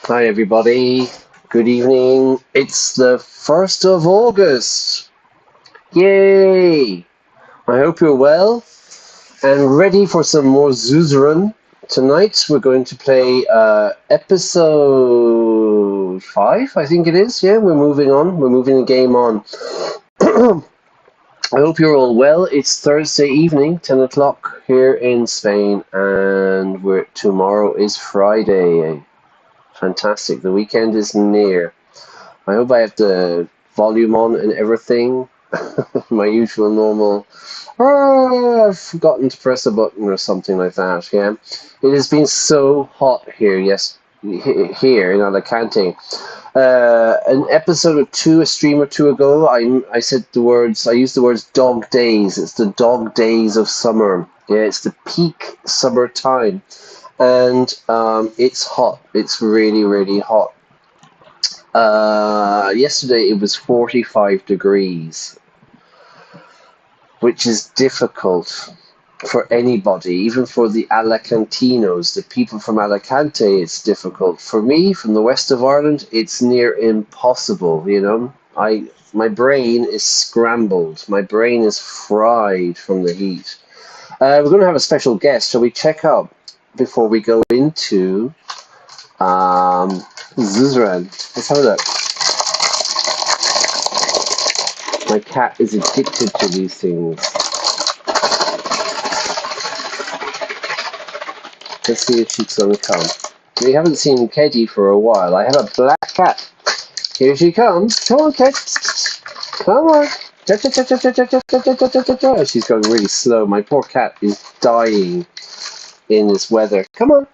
Hi, everybody. Good evening. It's the 1st of August. Yay! I hope you're well and ready for some more Suzerain. Tonight we're going to play episode 5, I think it is. Yeah, we're moving on. We're moving the game on. I hope you're all well. It's Thursday evening, 10 o'clock here in Spain, and tomorrow is Friday. Fantastic. The weekend is near. I hope I have the volume on and everything. My usual normal. I've forgotten to press a button or something like that. Yeah, it has been so hot here. Yes, here in Alicante. An episode or two, a stream or two ago, I said the words. I used the words dog days. It's the dog days of summer. Yeah, it's the peak summer time, and it's hot. It's really, really hot. Yesterday it was 45 degrees, which is difficult for anybody, even for the Alicantinos, the people from Alicante. It's difficult. For me, from the west of Ireland, it's near impossible. My brain is scrambled. My brain is fried from the heat. We're going to have a special guest. Shall we check out before we go into Suzerain? Let's have a look. My cat is addicted to these things. Let's see if she's going to come. We haven't seen Keddy for a while. I have a black cat. Here she comes. Come on, Ked. Come on. She's going really slow. My poor cat is dying in this weather. Come on.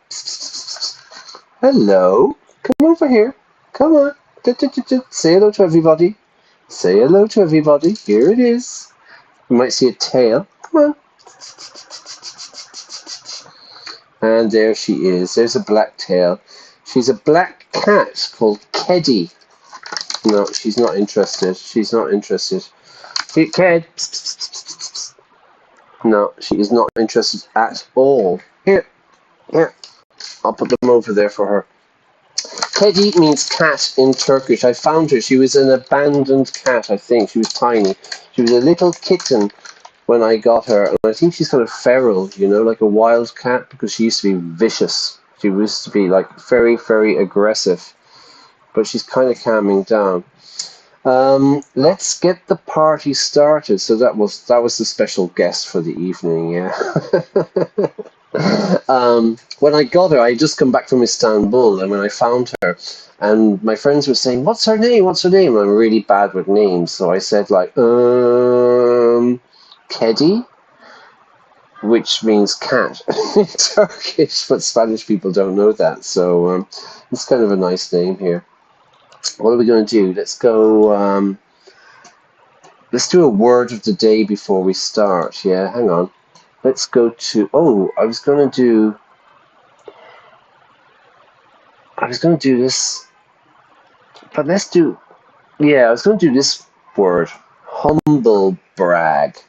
Hello. Come over here. Come on. Say hello to everybody. Say hello to everybody. Here it is. You might see a tail. Come on. And there she is. There's a black tail. She's a black cat called Keddy. No, she's not interested. She's not interested. Here, Ked. No, she is not interested at all. Here. I'll put them over there for her. Keddy means cat in Turkish. I found her. She was an abandoned cat, I think. She was tiny. She was a little kitten when I got her. And I think she's kind of feral, like a wild cat, because she used to be vicious. She used to be like very, very aggressive. But she's kind of calming down. Let's get the party started. So that was the special guest for the evening, yeah. When I got her, I had just come back from Istanbul, and when I found her, and my friends were saying, "What's her name? What's her name?" And I'm really bad with names, so I said Keddy, which means cat in Turkish, but Spanish people don't know that, so it's kind of a nice name here. What are we going to do? Let's go. Let's do a word of the day before we start. Yeah, hang on. Let's go to. I was going to do this, but let's do. Yeah, I was going to do this word. Humble brag.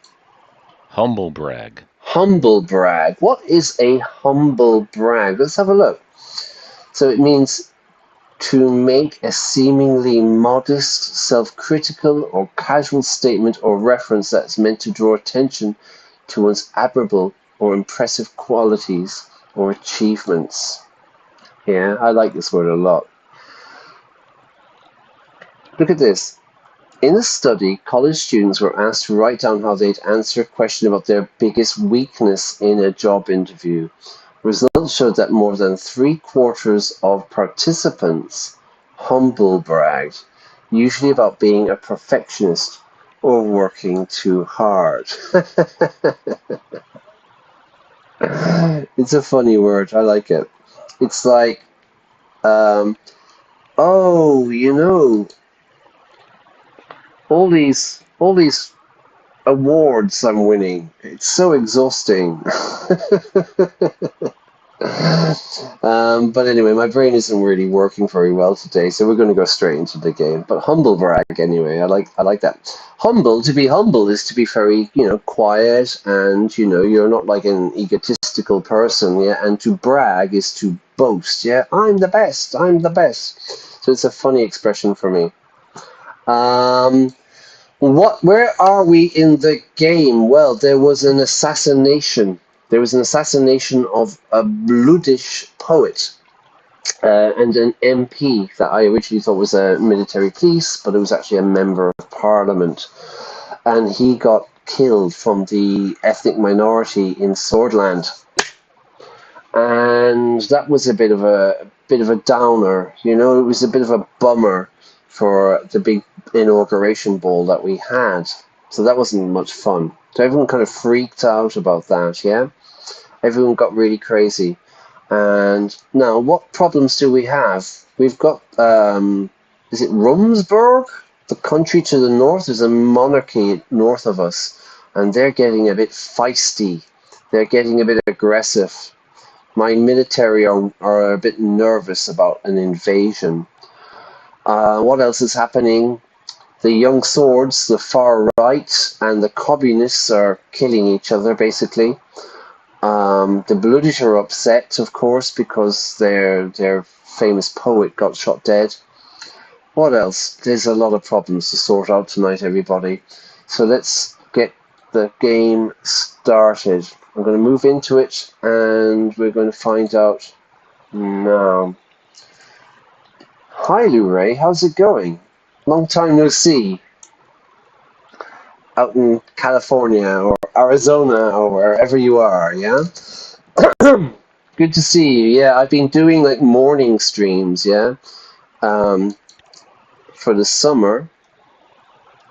Humble brag. Humble brag. What is a humble brag? Let's have a look. So it means to make a seemingly modest, self-critical, or casual statement or reference that's meant to draw attention to one's admirable or impressive qualities or achievements. Yeah, I like this word a lot. Look at this. In a study, college students were asked to write down how they'd answer a question about their biggest weakness in a job interview. Results showed that more than 3/4 of participants humble bragged, usually about being a perfectionist or working too hard. It's a funny word. I like it. It's like, all these awards I'm winning. It's so exhausting. But anyway, my brain isn't really working very well today, so we're going to go straight into the game. But humble brag anyway. I like that. Humble, to be humble is to be very, quiet, and you're not like an egotistical person, yeah. And to brag is to boast, yeah. I'm the best. I'm the best. So it's a funny expression for me. Um, where are we in the game? Well, there was an assassination. There was an assassination of a bloodish poet and an MP that I originally thought was a military police, but it was actually a member of parliament. And he got killed from the ethnic minority in Sordland. And that was a bit of a downer, it was a bit of a bummer for the big inauguration ball that we had. So that wasn't much fun. So everyone kind of freaked out about that, yeah? Everyone got really crazy. And now, what problems do we have? We've got, is it Rumsburg? The country to the north. There's a monarchy north of us, and they're getting a bit feisty. They're getting a bit aggressive. My military are a bit nervous about an invasion. What else is happening? The young swords, the far right, and the communists are killing each other, basically. The Bloodish are upset, of course, because their famous poet got shot dead. What else? There's a lot of problems to sort out tonight, everybody. So let's get the game started. I'm going to move into it, and we're going to find out now. Hi, Lou-Ray. How's it going? Long time no see. Out in California or Arizona or wherever you are, yeah? Good to see you. Yeah, I've been doing like morning streams, yeah, for the summer.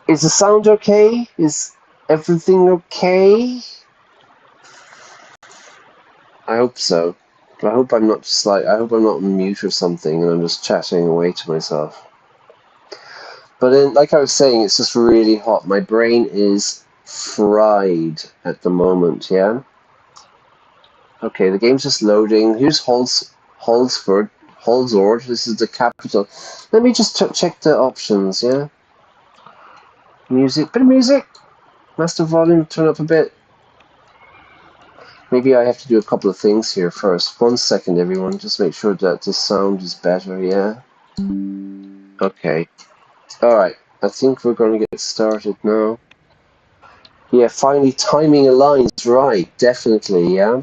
Is the sound okay? Is everything okay? I hope so. I hope I'm not I hope I'm not on mute or something and I'm just chatting away to myself. But then, like I was saying, it's just really hot. My brain is fried at the moment, yeah? Okay, the game's just loading. Here's Holzford. Holzord, this is the capital. Let me just check the options, yeah? Music, bit of music. Master volume, turn up a bit. Maybe I have to do a couple of things here first. 1 second, everyone. Just make sure that the sound is better, yeah? Okay. Alright, I think we're going to get started now. Yeah, finally timing aligns right, definitely, yeah?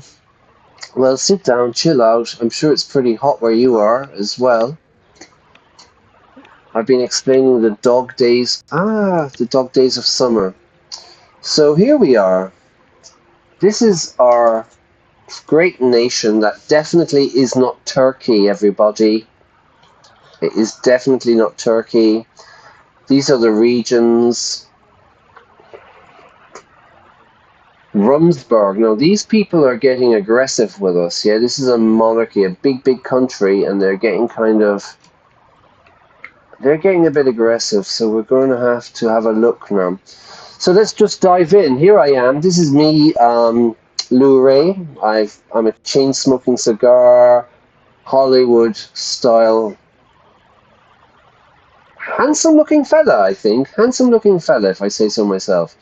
Well, sit down, chill out. I'm sure it's pretty hot where you are as well. I've been explaining the dog days. The dog days of summer. So here we are. This is our great nation that definitely is not Turkey, everybody. It is definitely not Turkey. These are the regions. Rumsburg. Now, these people are getting aggressive with us. Yeah, this is a monarchy, a big, big country, and they're getting a bit aggressive, so we're going to have a look now. So let's just dive in. Here I am. This is me, Lou-Ray. I'm a chain-smoking cigar, Hollywood-style, handsome-looking fella, I think. Handsome-looking fella, if I say so myself.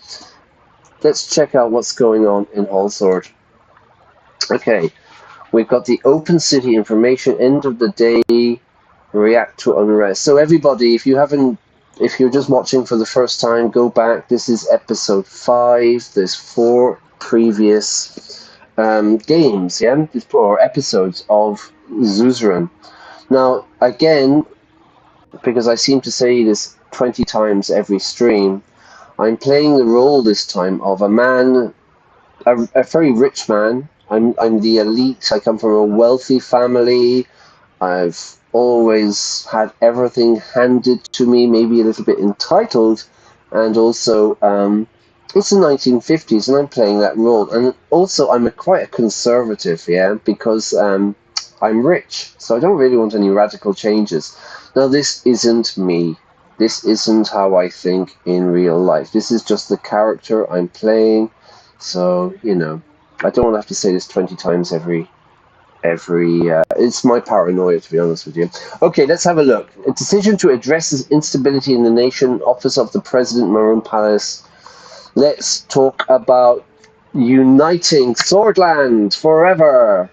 Let's check out what's going on in Holsord. Okay, we've got the open city information, end of the day, react to unrest. So everybody, if you're just watching for the first time, go back. This is episode 5. There's 4 previous games, yeah, or episodes of Suzerain. Now, again, because I seem to say this 20 times every stream, I'm playing the role this time of a man, a very rich man. I'm the elite. I come from a wealthy family. I've always had everything handed to me, maybe a little bit entitled, and also it's the 1950s, and I'm playing that role. And also, I'm quite a conservative, yeah, because I'm rich, so I don't really want any radical changes. Now, this isn't me. This isn't how I think in real life. This is just the character I'm playing. So, I don't want to have to say this 20 times every It's my paranoia, to be honest with you. Okay, let's have a look. A decision to address this instability in the nation, Office of the President, Maroon Palace. Let's talk about uniting Sordland forever.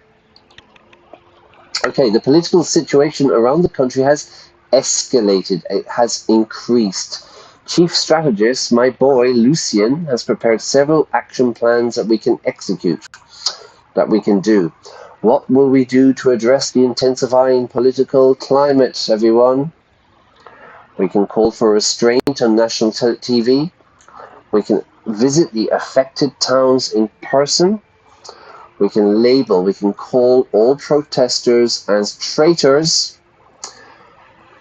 Okay, the political situation around the country has escalated. It has increased. Chief strategist, my boy Lucien, has prepared several action plans that we can execute, that we can do. What will we do to address the intensifying political climate, everyone? We can call for restraint on national TV. We can visit the affected towns in person. We can call all protesters as traitors.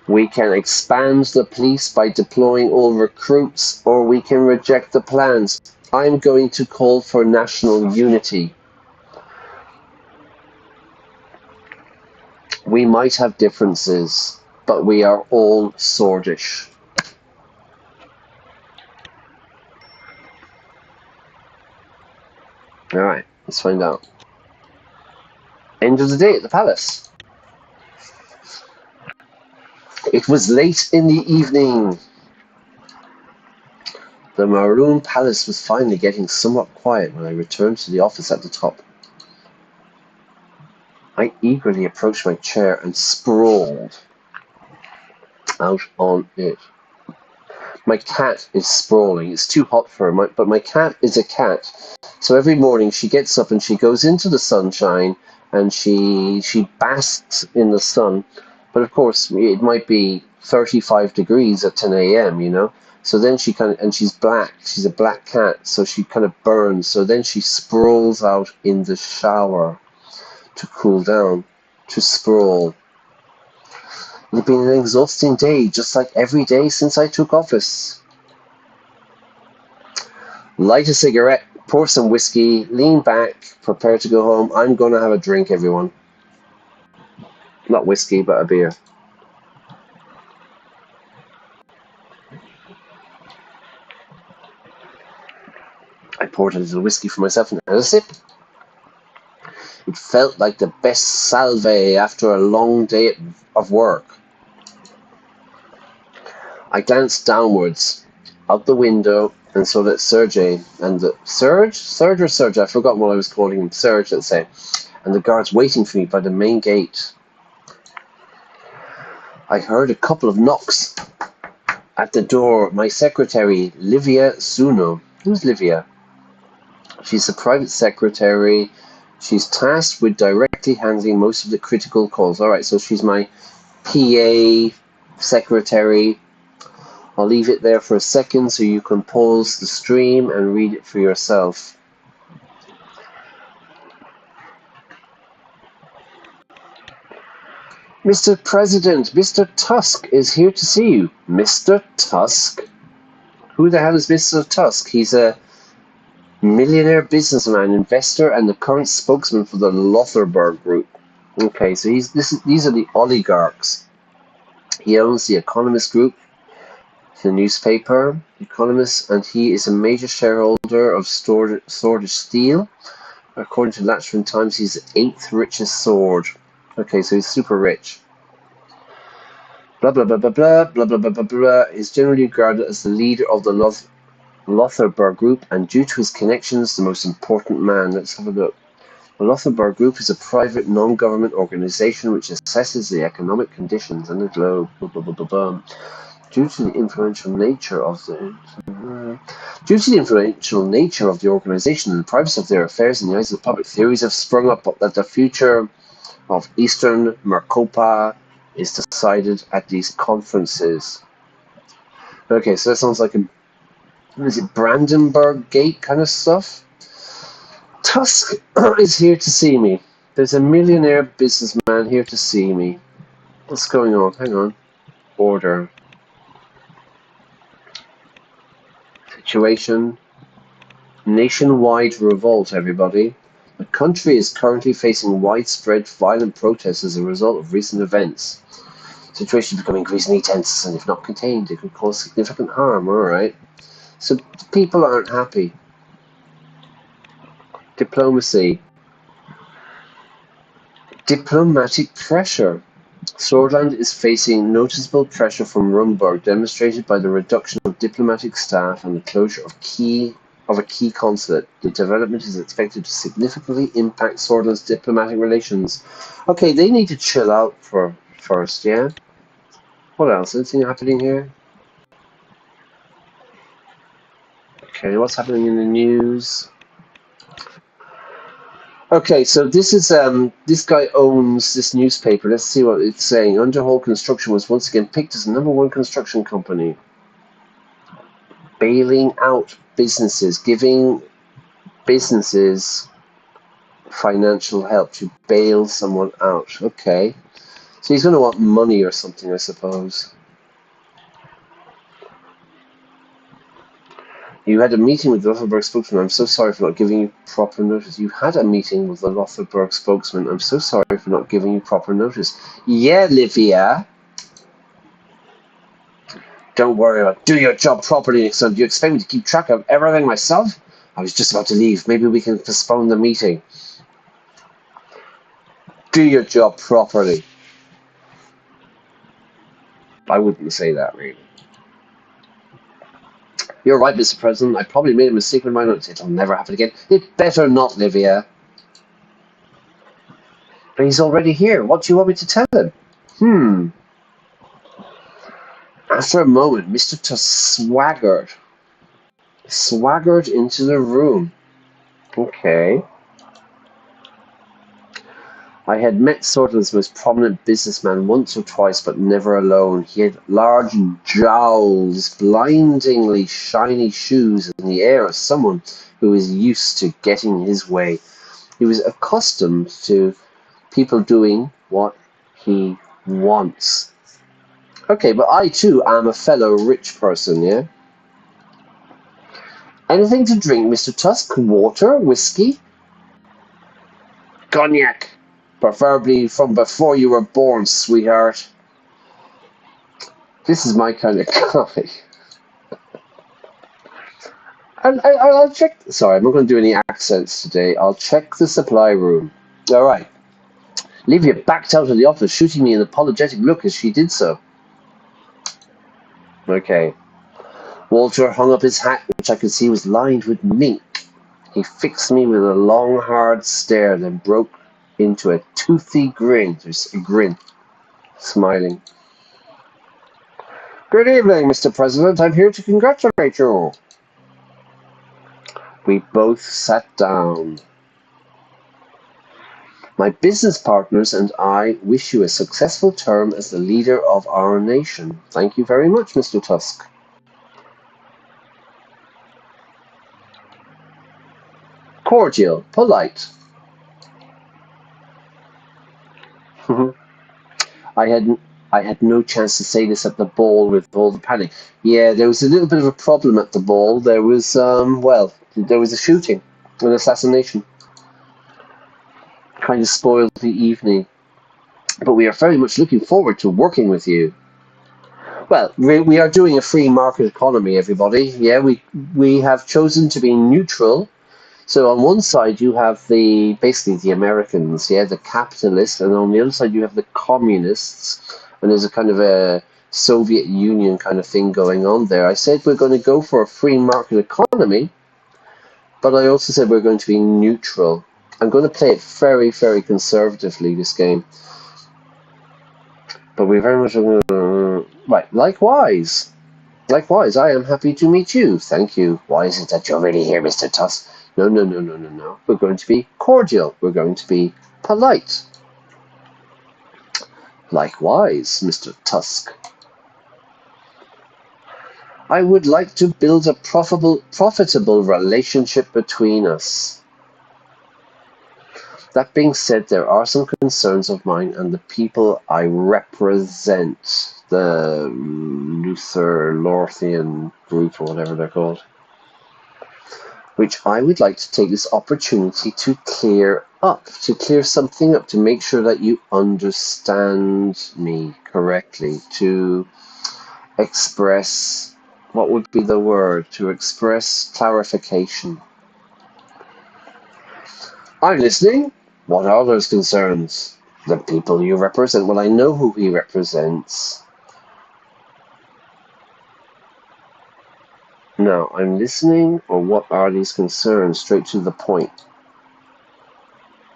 We can expand the police by deploying all recruits, or we can reject the plans. I'm going to call for national unity. We might have differences, but we are all Swordish. Alright, let's find out. End of the day at the palace. It was late in the evening. The Maroon Palace was finally getting somewhat quiet when I returned to the office at the top. I eagerly approached my chair and sprawled out on it. My cat is sprawling. It's too hot for her, but my cat is a cat. So every morning she gets up and she goes into the sunshine and she basks in the sun. But of course, it might be 35 degrees at 10 a.m., you know? So then and she's black. She's a black cat, so she kind of burns. So then she sprawls out in the shower to cool down, to sprawl. It's been an exhausting day, just like every day since I took office. Light a cigarette, pour some whiskey, lean back, prepare to go home. I'm going to have a drink, everyone. Not whiskey, but a beer. I poured a little whiskey for myself and had a sip. It felt like the best salve after a long day of work. I glanced downwards, out the window, and saw that Serge and the Serge, I've forgotten what I was calling him, Serge, let's say, and the guards waiting for me by the main gate. I heard a couple of knocks at the door. My secretary, Livia Zuno. Who's Livia? She's the private secretary. She's tasked with directly handling most of the critical calls. Alright, so she's my PA secretary. I'll leave it there for a second so you can pause the stream and read it for yourself. Mr. President, Mr. Tusk is here to see you. Mr. Tusk? Who the hell is Mr. Tusk? He's a millionaire businessman, investor, and the current spokesman for the Lotharberg Group. Okay, so these are the oligarchs. He owns the Economist Group, the newspaper, Economist, and he is a major shareholder of Swordish Steel. According to Latchford Times, he's the 8th richest sword. Okay, so he's super rich. Blah, blah, blah, blah, blah, blah, blah, blah, blah, blah. He's generally regarded as the leader of the Lotharberg Group, and due to his connections, the most important man. Let's have a look. The Lotharberg Group is a private, non-government organization which assesses the economic conditions in the globe. Blah, blah, blah, blah, blah. Due to the influential nature of the organization and the privacy of their affairs in the eyes of the public, theories have sprung up that the future of Eastern Mercopa is decided at these conferences. Okay, so that sounds like is it Brandenburg Gate kind of stuff? Tusk is here to see me. There's a millionaire businessman here to see me. What's going on? Hang on. Order. Situation. Nationwide revolt, everybody. The country is currently facing widespread violent protests as a result of recent events. The situation is becoming increasingly tense, and if not contained, it could cause significant harm. Alright. So people aren't happy. Diplomacy. Diplomatic pressure. Sordland is facing noticeable pressure from Rumburg, demonstrated by the reduction of diplomatic staff and the closure of a key consulate. The development is expected to significantly impact Sordland's diplomatic relations. Okay, they need to chill out first, yeah? What else? Anything happening here? Okay, what's happening in the news? Okay, so this is this guy owns this newspaper. Let's see what it's saying. Underhold Construction was once again picked as the #1 construction company. Bailing out businesses, giving businesses financial help to bail someone out. Okay. So he's going to want money or something, I suppose. You had a meeting with the Rothenburg spokesman. I'm so sorry for not giving you proper notice. You had a meeting with the Rothenburg spokesman. I'm so sorry for not giving you proper notice. Yeah, Livia. Don't worry about it. Do your job properly next time. Do you expect me to keep track of everything myself? I was just about to leave. Maybe we can postpone the meeting. Do your job properly. I wouldn't say that, really. You're right, Mr. President. I probably made a mistake with my notes. It'll never happen again. It better not, Livia. But he's already here. What do you want me to tell him? After a moment, Mr. Tusk swaggered into the room. Okay. I had met Sordland's most prominent businessman once or twice, but never alone. He had large jowls, blindingly shiny shoes, and the air of someone who is used to getting his way. He was accustomed to people doing what he wants. Okay, but I too am a fellow rich person, yeah? Anything to drink, Mr. Tusk? Water? Whiskey? Cognac. Preferably from before you were born, sweetheart. This is my kind of guy. I'll check. Sorry, I'm not going to do any accents today. I'll check the supply room. All right. Livia backed out of the office, shooting me an apologetic look as she did so. Okay. Walter hung up his hat, which I could see was lined with mink. He fixed me with a long, hard stare, then broke into a toothy grin. There's a grin. Smiling. Good evening, Mr. President. I'm here to congratulate you. We both sat down. My business partners and I wish you a successful term as the leader of our nation. Thank you very much, Mr. Tusk. Cordial, polite. I had no chance to say this at the ball with all the panic. Yeah, there was a little bit of a problem at the ball. There was, there was a shooting, an assassination. Kind of spoiled the evening. But we are very much looking forward to working with you. Well, we are doing a free market economy, everybody. Yeah, we have chosen to be neutral. So on one side you have basically the Americans, yeah, the capitalists, and on the other side you have the communists, and there's a kind of a Soviet Union kind of thing going on there. I said we're going to go for a free market economy, but I also said we're going to be neutral. I'm going to play it very, very conservatively, this game. But we're very much right. Likewise, I am happy to meet you. Thank you. Why is it that you're really here, Mr. Tusk? No. We're going to be cordial. We're going to be polite. Likewise, Mr. Tusk. I would like to build a profitable relationship between us. That being said, there are some concerns of mine and the people I represent, the Lothian group or whatever they're called, which I would like to take this opportunity to clear something up, to make sure that you understand me correctly, to express, what would be the word, to express clarification. I'm listening. What are those concerns? The people you represent. Well, I know who he represents. Now, I'm listening, or what are these concerns? Straight to the point.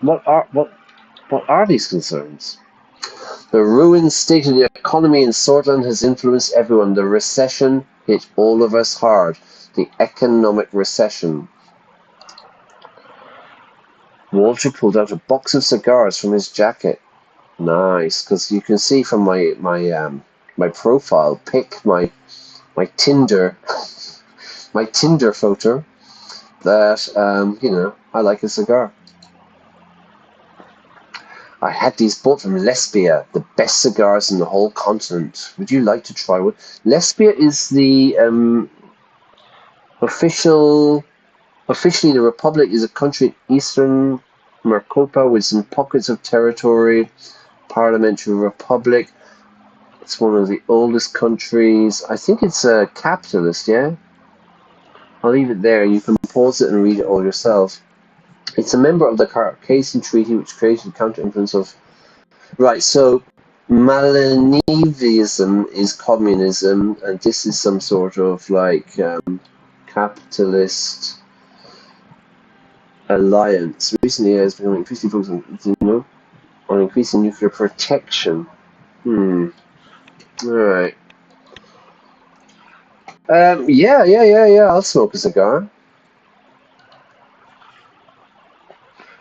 What are these concerns? The ruined state of the economy in Sordland has influenced everyone. The recession hit all of us hard. The economic recession. Walter pulled out a box of cigars from his jacket. Nice, because you can see from my profile pic, my Tinder photo that I like a cigar. I had these bought from Lesbia, the best cigars in the whole continent. Would you like to try one? Lesbia is the officially the Republic is a country in Eastern Maricopa with some pockets of territory. Parliamentary Republic. It's one of the oldest countries. I think it's a capitalist, yeah? I'll leave it there. You can pause it and read it all yourself. It's a member of the Caucasian Treaty, which created counter-influence of... Right, so Malinivism is communism, and this is some sort of capitalist alliance. Recently, it has become increasingly focused on increasing nuclear protection. Alright. Yeah. I'll smoke a cigar.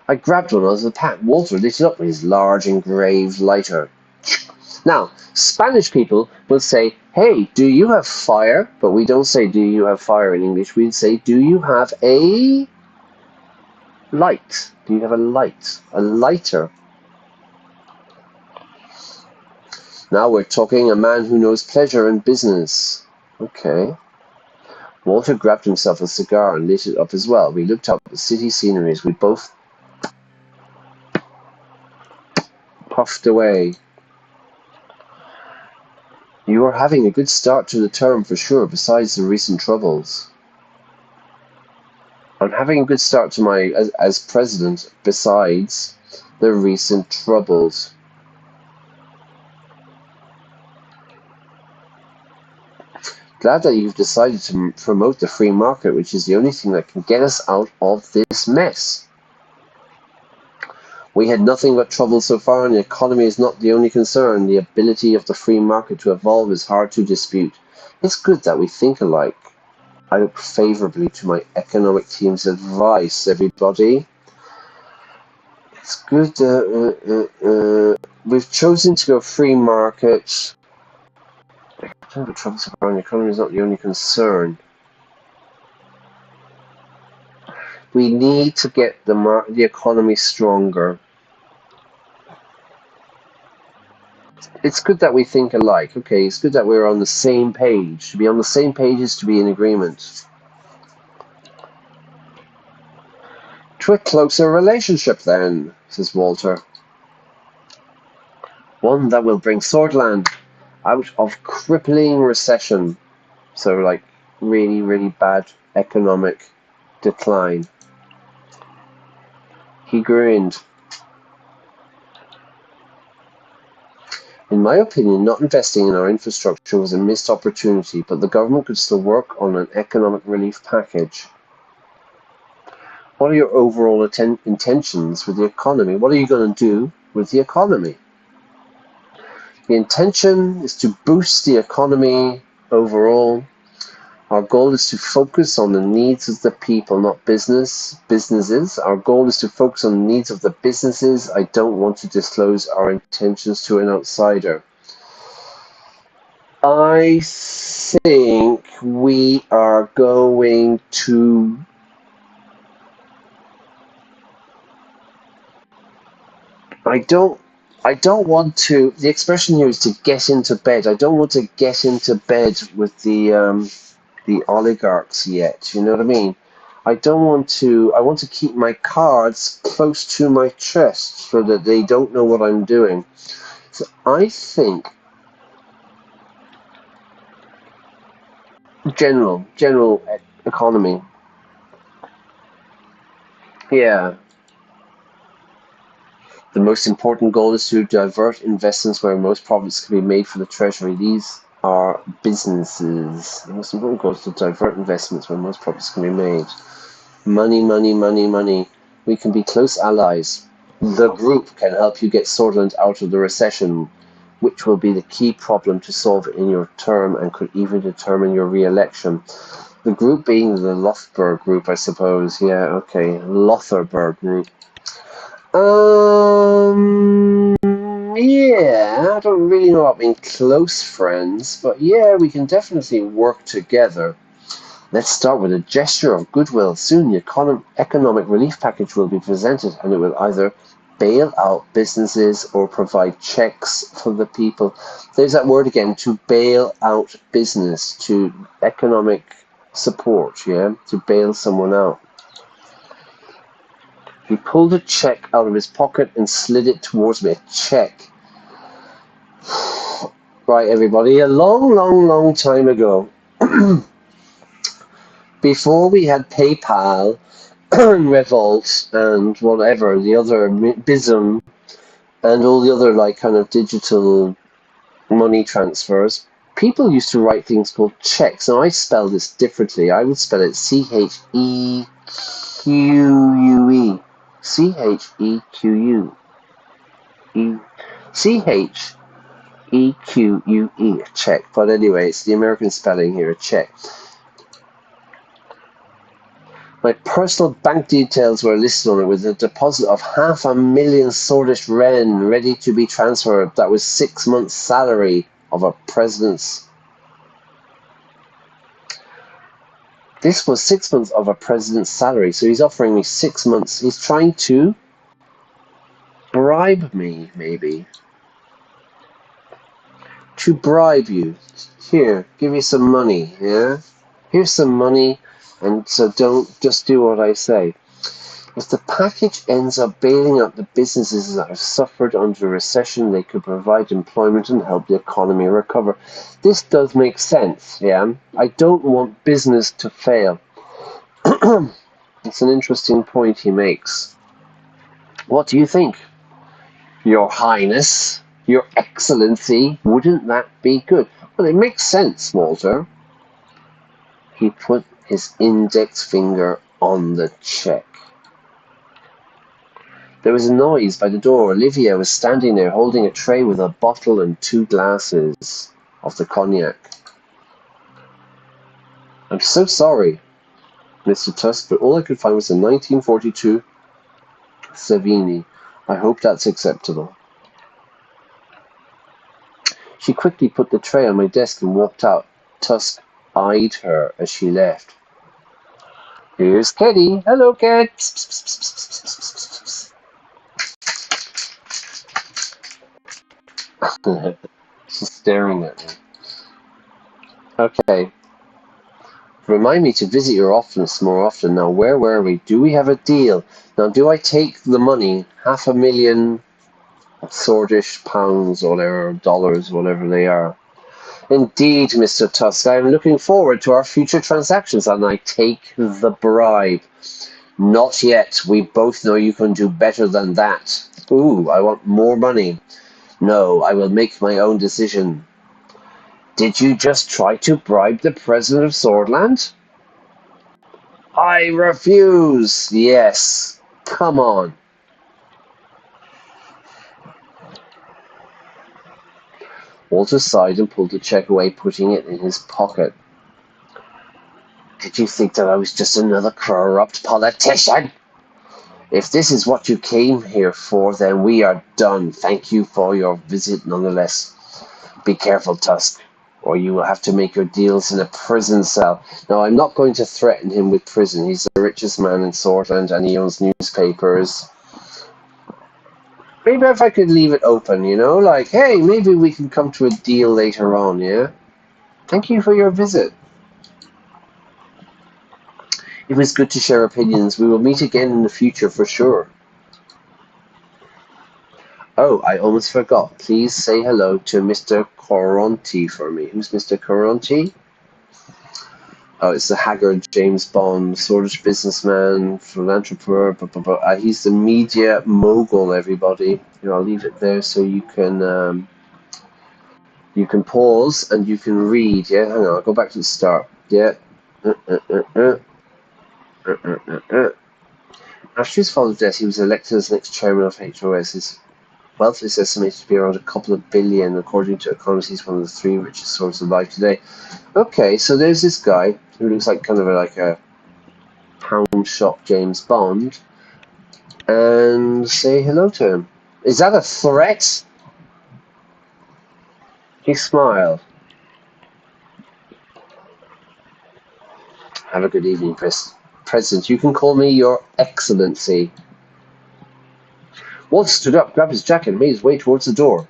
I grabbed one as a pack. Walter lit it up with his large engraved lighter. Now, Spanish people will say, "Hey, do you have fire?" But we don't say, "Do you have fire?" in English. We'd say, "Do you have a light?" Do you have a light? A lighter. Now we're talking a man who knows pleasure and business. Okay. Walter grabbed himself a cigar and lit it up as well. We looked up at the city scenery as we both puffed away. You are having a good start to the term for sure, besides the recent troubles. I'm having a good start to my as president, besides the recent troubles. Glad that you've decided to promote the free market, which is the only thing that can get us out of this mess. We had nothing but trouble so far, and the economy is not the only concern. The ability of the free market to evolve is hard to dispute. It's good that we think alike. I look favorably to my economic team's advice, everybody. It's good. We've chosen to go free market. The trouble around the economy is not the only concern. We need to get the economy stronger. It's good that we think alike. Okay, it's good that we're on the same page. To be on the same page is to be in agreement. To a closer relationship, then, says Walter. One that will bring Sordland out of crippling recession. So, really, really bad economic decline. He grinned. In my opinion, not investing in our infrastructure was a missed opportunity, but the government could still work on an economic relief package. What are your overall intentions with the economy? What are you going to do with the economy? The intention is to boost the economy overall. Our goal is to focus on the needs of the people, not businesses. Our goal is to focus on the needs of the businesses. I don't want to disclose our intentions to an outsider. I think we are going to... I don't want to... The expression here is to get into bed. I don't want to get into bed with the oligarchs yet. You know what I mean? I want to keep my cards close to my chest so that they don't know what I'm doing. So I think general economy. Yeah. The most important goal is to divert investments where most profits can be made for the Treasury. These are businesses. The most important goal is to divert investments where most profits can be made. Money, money, money, money. We can be close allies. The group can help you get Sordland out of the recession, which will be the key problem to solve in your term and could even determine your re-election. The group being the Lothberg group, I suppose. Yeah, okay. Lothberg group. Yeah, I don't really know about being close friends, but yeah, we can definitely work together. Let's start with a gesture of goodwill. Soon the economic relief package will be presented, and it will either bail out businesses or provide checks for the people. There's that word again, to bail out business, to economic support, yeah, to bail someone out. He pulled a check out of his pocket and slid it towards me. A check. Right, everybody, a long, long, long time ago, before we had PayPal and Revolt and whatever, the other Bism and all the other like kind of digital money transfers, people used to write things called checks. Now I spell this differently. I would spell it CHEQUE. CHEQUE. CHEQUE, check. But anyway, it's the American spelling here, a check. My personal bank details were listed on it with a deposit of 500,000 Sordish Ren ready to be transferred. That was 6 months' salary of a president's. This was 6 months of a president's salary, so he's offering me 6 months. He's trying to bribe me, maybe. To bribe you. Here, give me some money, yeah? Here's some money, and so don't just do what I say. If the package ends up bailing out the businesses that have suffered under a recession, they could provide employment and help the economy recover. This does make sense, yeah? I don't want business to fail. It's an interesting point he makes. What do you think? Your Highness, Your Excellency, wouldn't that be good? Well, it makes sense, Walter. He put his index finger on the check. There was a noise by the door. Olivia was standing there holding a tray with a bottle and 2 glasses of the cognac. I'm so sorry, Mr. Tusk, but all I could find was a 1942 Savini. I hope that's acceptable. She quickly put the tray on my desk and walked out. Tusk eyed her as she left. Here's Keddy. Hello, Ked. She's staring at me. Okay. Remind me to visit your office more often. Now, where were we? Do we have a deal? Now, do I take the money, 500,000 Sordish pounds or whatever, dollars, whatever they are? Indeed, Mr. Tusk, I am looking forward to our future transactions, and I take the bribe. Not yet. We both know you can do better than that. Ooh, I want more money. No, I will make my own decision. Did you just try to bribe the president of Sordland? I refuse. Yes. Come on. Walter sighed and pulled the check away, putting it in his pocket. Did you think that I was just another corrupt politician? If this is what you came here for, then we are done. Thank you for your visit nonetheless. Be careful, Tusk, or you will have to make your deals in a prison cell. Now, I'm not going to threaten him with prison. He's the richest man in Sordland, and he owns newspapers. Maybe if I could leave it open, you know, like, hey, maybe we can come to a deal later on, yeah? Thank you for your visit. It was good to share opinions. We will meet again in the future for sure. Oh, I almost forgot. Please say hello to Mr. Coronti for me. Who's Mr. Coronti? Oh, it's the haggard James Bond, Swedish businessman, philanthropist. Blah, blah, blah. He's the media mogul, everybody. Here, I'll leave it there so you can pause and you can read. Yeah, hang on, I'll go back to the start. Yeah. After his father's death, he was elected as next chairman of HOS. His wealth is estimated to be around a couple of billion. According to economists, he's one of the 3 richest souls alive today. Okay, so there's this guy who looks like kind of like a pound shop James Bond, and say hello to him. Is that a threat? He smiled. Have a good evening, President. You can call me Your Excellency. Walt stood up, grabbed his jacket, and made his way towards the door.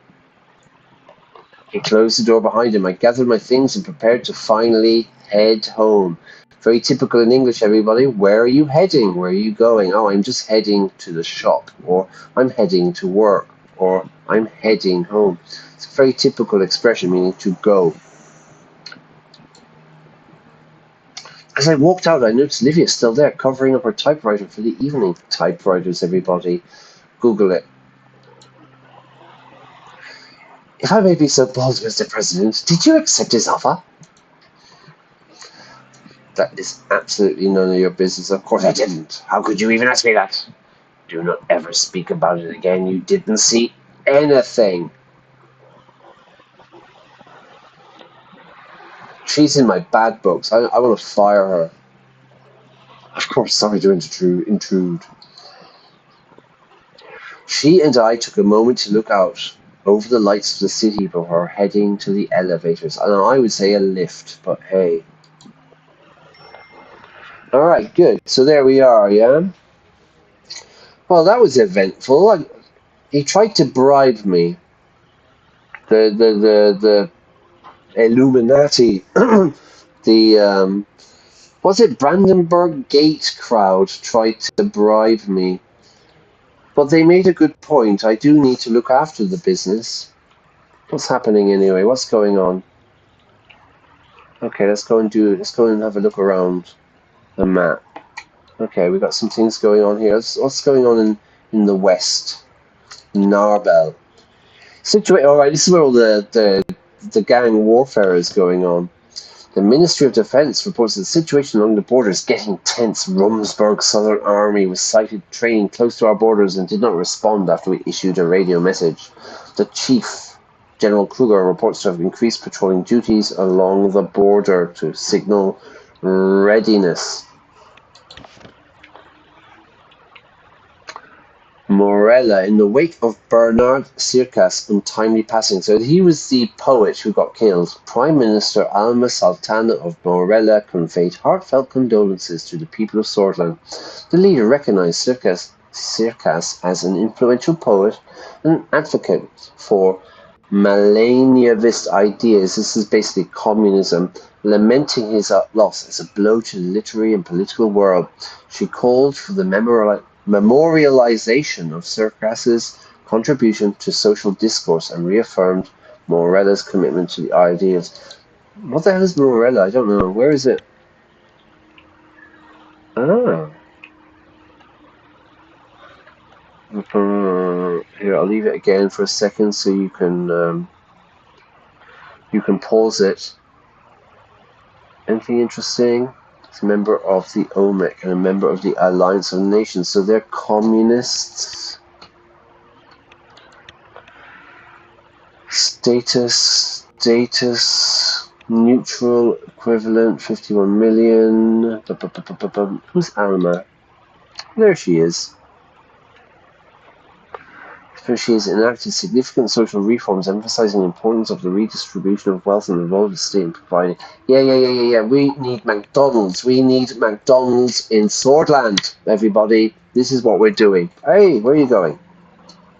He closed the door behind him. I gathered my things and prepared to finally head home. Very typical in English, everybody. Where are you heading? Where are you going? Oh, I'm just heading to the shop, or I'm heading to work, or I'm heading home. It's a very typical expression meaning to go. As I walked out, I noticed Livia still there, covering up her typewriter for the evening. Typewriters, everybody. Google it. If I may be so bold, Mr. President, did you accept his offer? That is absolutely none of your business. Of course I didn't. How could you even ask me that? Do not ever speak about it again. You didn't see anything. She's in my bad books. I want to fire her. Of course, sorry to intrude. She and I took a moment to look out over the lights of the city before heading to the elevators. And I would say a lift, but hey. Alright, good. So there we are, yeah? Well, that was eventful. He tried to bribe me. The Illuminati, was it Brandenburg Gate crowd tried to bribe me. But they made a good point. I do need to look after the business. What's happening anyway? What's going on? Okay, let's go and have a look around the map. Okay, we got some things going on here. What's going on in the west? Narbel. Alright, this is where all the gang warfare is going on. The Ministry of Defense reports that the situation along the border is getting tense. Rumsberg's Southern Army was sighted training close to our borders and did not respond after we issued a radio message. The Chief, General Kruger, reports to have increased patrolling duties along the border to signal readiness. Morella, in the wake of Bernard Circas's untimely passing. So he was the poet who got killed. Prime Minister Alma Sultana of Morella conveyed heartfelt condolences to the people of Sordland. The leader recognized Circas as an influential poet and advocate for Millennialist ideas. This is basically communism. Lamenting his loss as a blow to the literary and political world, she called for the memorialization of Circas's contribution to social discourse and reaffirmed Morella's commitment to the ideals. What the hell is Morella? I don't know. Where is it? Ah. Here, I'll leave it again for a second so you can pause it. Anything interesting? He's a member of the OMEC and a member of the Alliance of Nations. So they're communists. Status, neutral, equivalent, 51 million. Who's Alma? There she is. She has enacted significant social reforms, emphasizing the importance of the redistribution of wealth and the role of the state in providing. Yeah. We need McDonald's. We need McDonald's in Sordland, everybody. This is what we're doing. Hey, where are you going?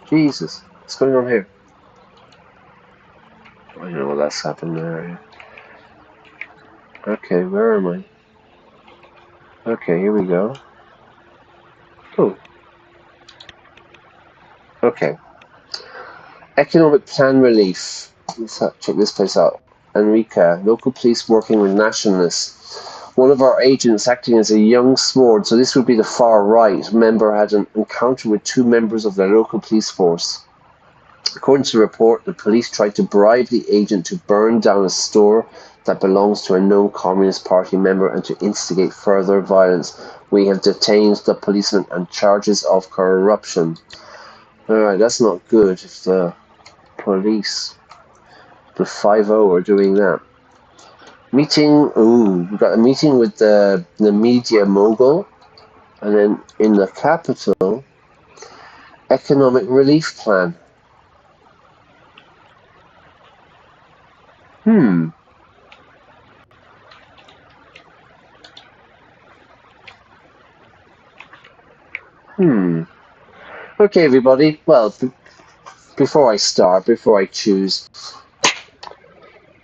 Jesus, what's going on here? I don't know what that's happened there. Okay, where am I? Okay, here we go. Oh. Okay. Economic plan relief. Let's check this place out. Enrica, local police working with nationalists. One of our agents, acting as a young sword, so this would be the far right, member had an encounter with 2 members of the local police force. According to the report, the police tried to bribe the agent to burn down a store that belongs to a known Communist Party member and to instigate further violence. We have detained the policeman on charges of corruption. Alright, that's not good if the police, the 5-0, are doing that. Meeting, we've got a meeting with the media mogul, and then in the capital, economic relief plan. Okay, everybody. Well, before I choose,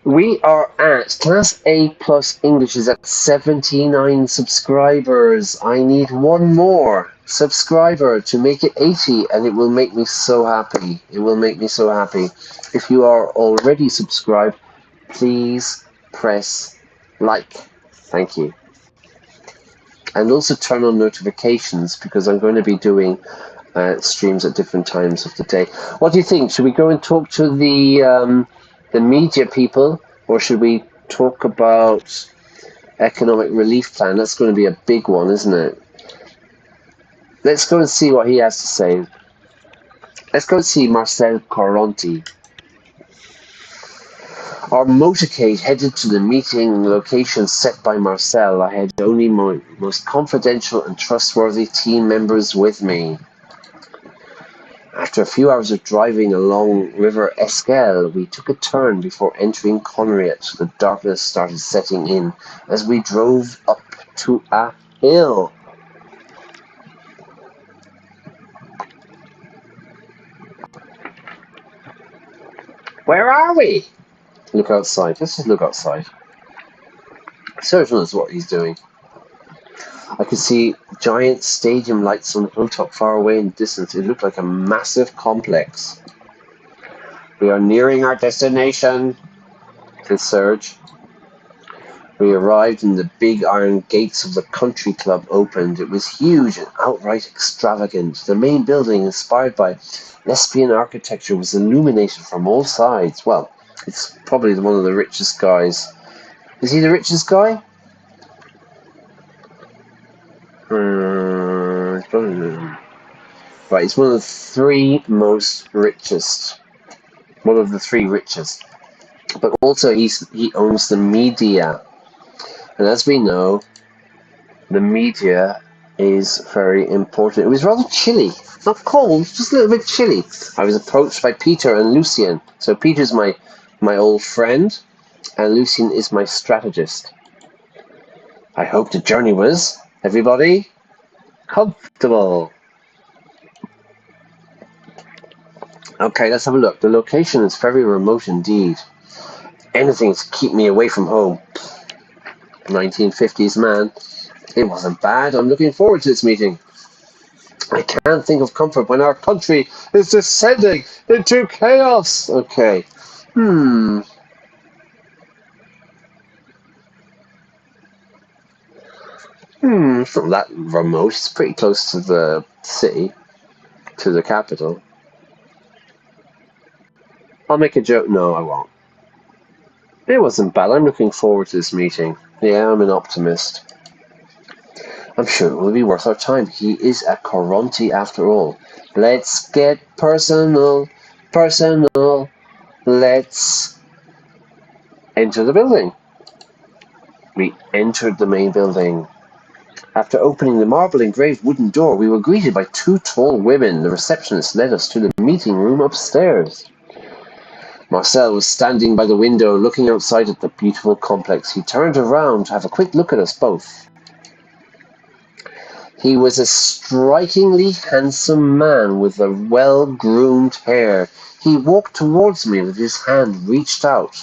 we are at Class A Plus English is at 79 subscribers. I need one more subscriber to make it 80, and it will make me so happy. It will make me so happy. If you are already subscribed, please press like. Thank you. And also turn on notifications, because I'm going to be doing streams at different times of the day. What do you think? Should we go and talk to the media people, or should we talk about economic relief plan? That's going to be a big one, isn't it? Let's go and see what he has to say. Let's go and see Marcel Coronti. Our motorcade headed to the meeting location set by Marcel. I had only my most confidential and trustworthy team members with me. After a few hours of driving along River Esquel, we took a turn before entering Conriet. The darkness started setting in as we drove up to a hill. Where are we? Look outside. Let's just look outside. Serge knows what he's doing. I could see giant stadium lights on the hilltop far away in the distance. It looked like a massive complex. We are nearing our destination, said Serge. We arrived and the big iron gates of the country club opened. It was huge and outright extravagant. The main building, inspired by lesbian architecture, was illuminated from all sides. Well, it's probably one of the richest guys. Is he the richest guy? Right, he's one of the 3 most richest. One of the 3 richest. But also he owns the media. And as we know, the media is very important. It was rather chilly. Not cold, just a little bit chilly. I was approached by Peter and Lucien. So Peter's my old friend, and Lucien is my strategist. I hope the journey was, everybody, comfortable. Okay, let's have a look. The location is very remote indeed. Anything to keep me away from home. 1950s man. It wasn't bad. I'm looking forward to this meeting. I can't think of comfort when our country is descending into chaos. Okay. It's not that remote. It's pretty close to the city, to the capital. I'll make a joke. No, I won't. It wasn't bad. I'm looking forward to this meeting. Yeah, I'm an optimist. I'm sure it will be worth our time. He is a Coronti after all. Let's get personal. Let's enter the building. We entered the main building. After opening the marble-engraved wooden door, we were greeted by 2 tall women. The receptionist led us to the meeting room upstairs. Marcel was standing by the window, looking outside at the beautiful complex. He turned around to have a quick look at us both. He was a strikingly handsome man with a well-groomed hair. He walked towards me with his hand reached out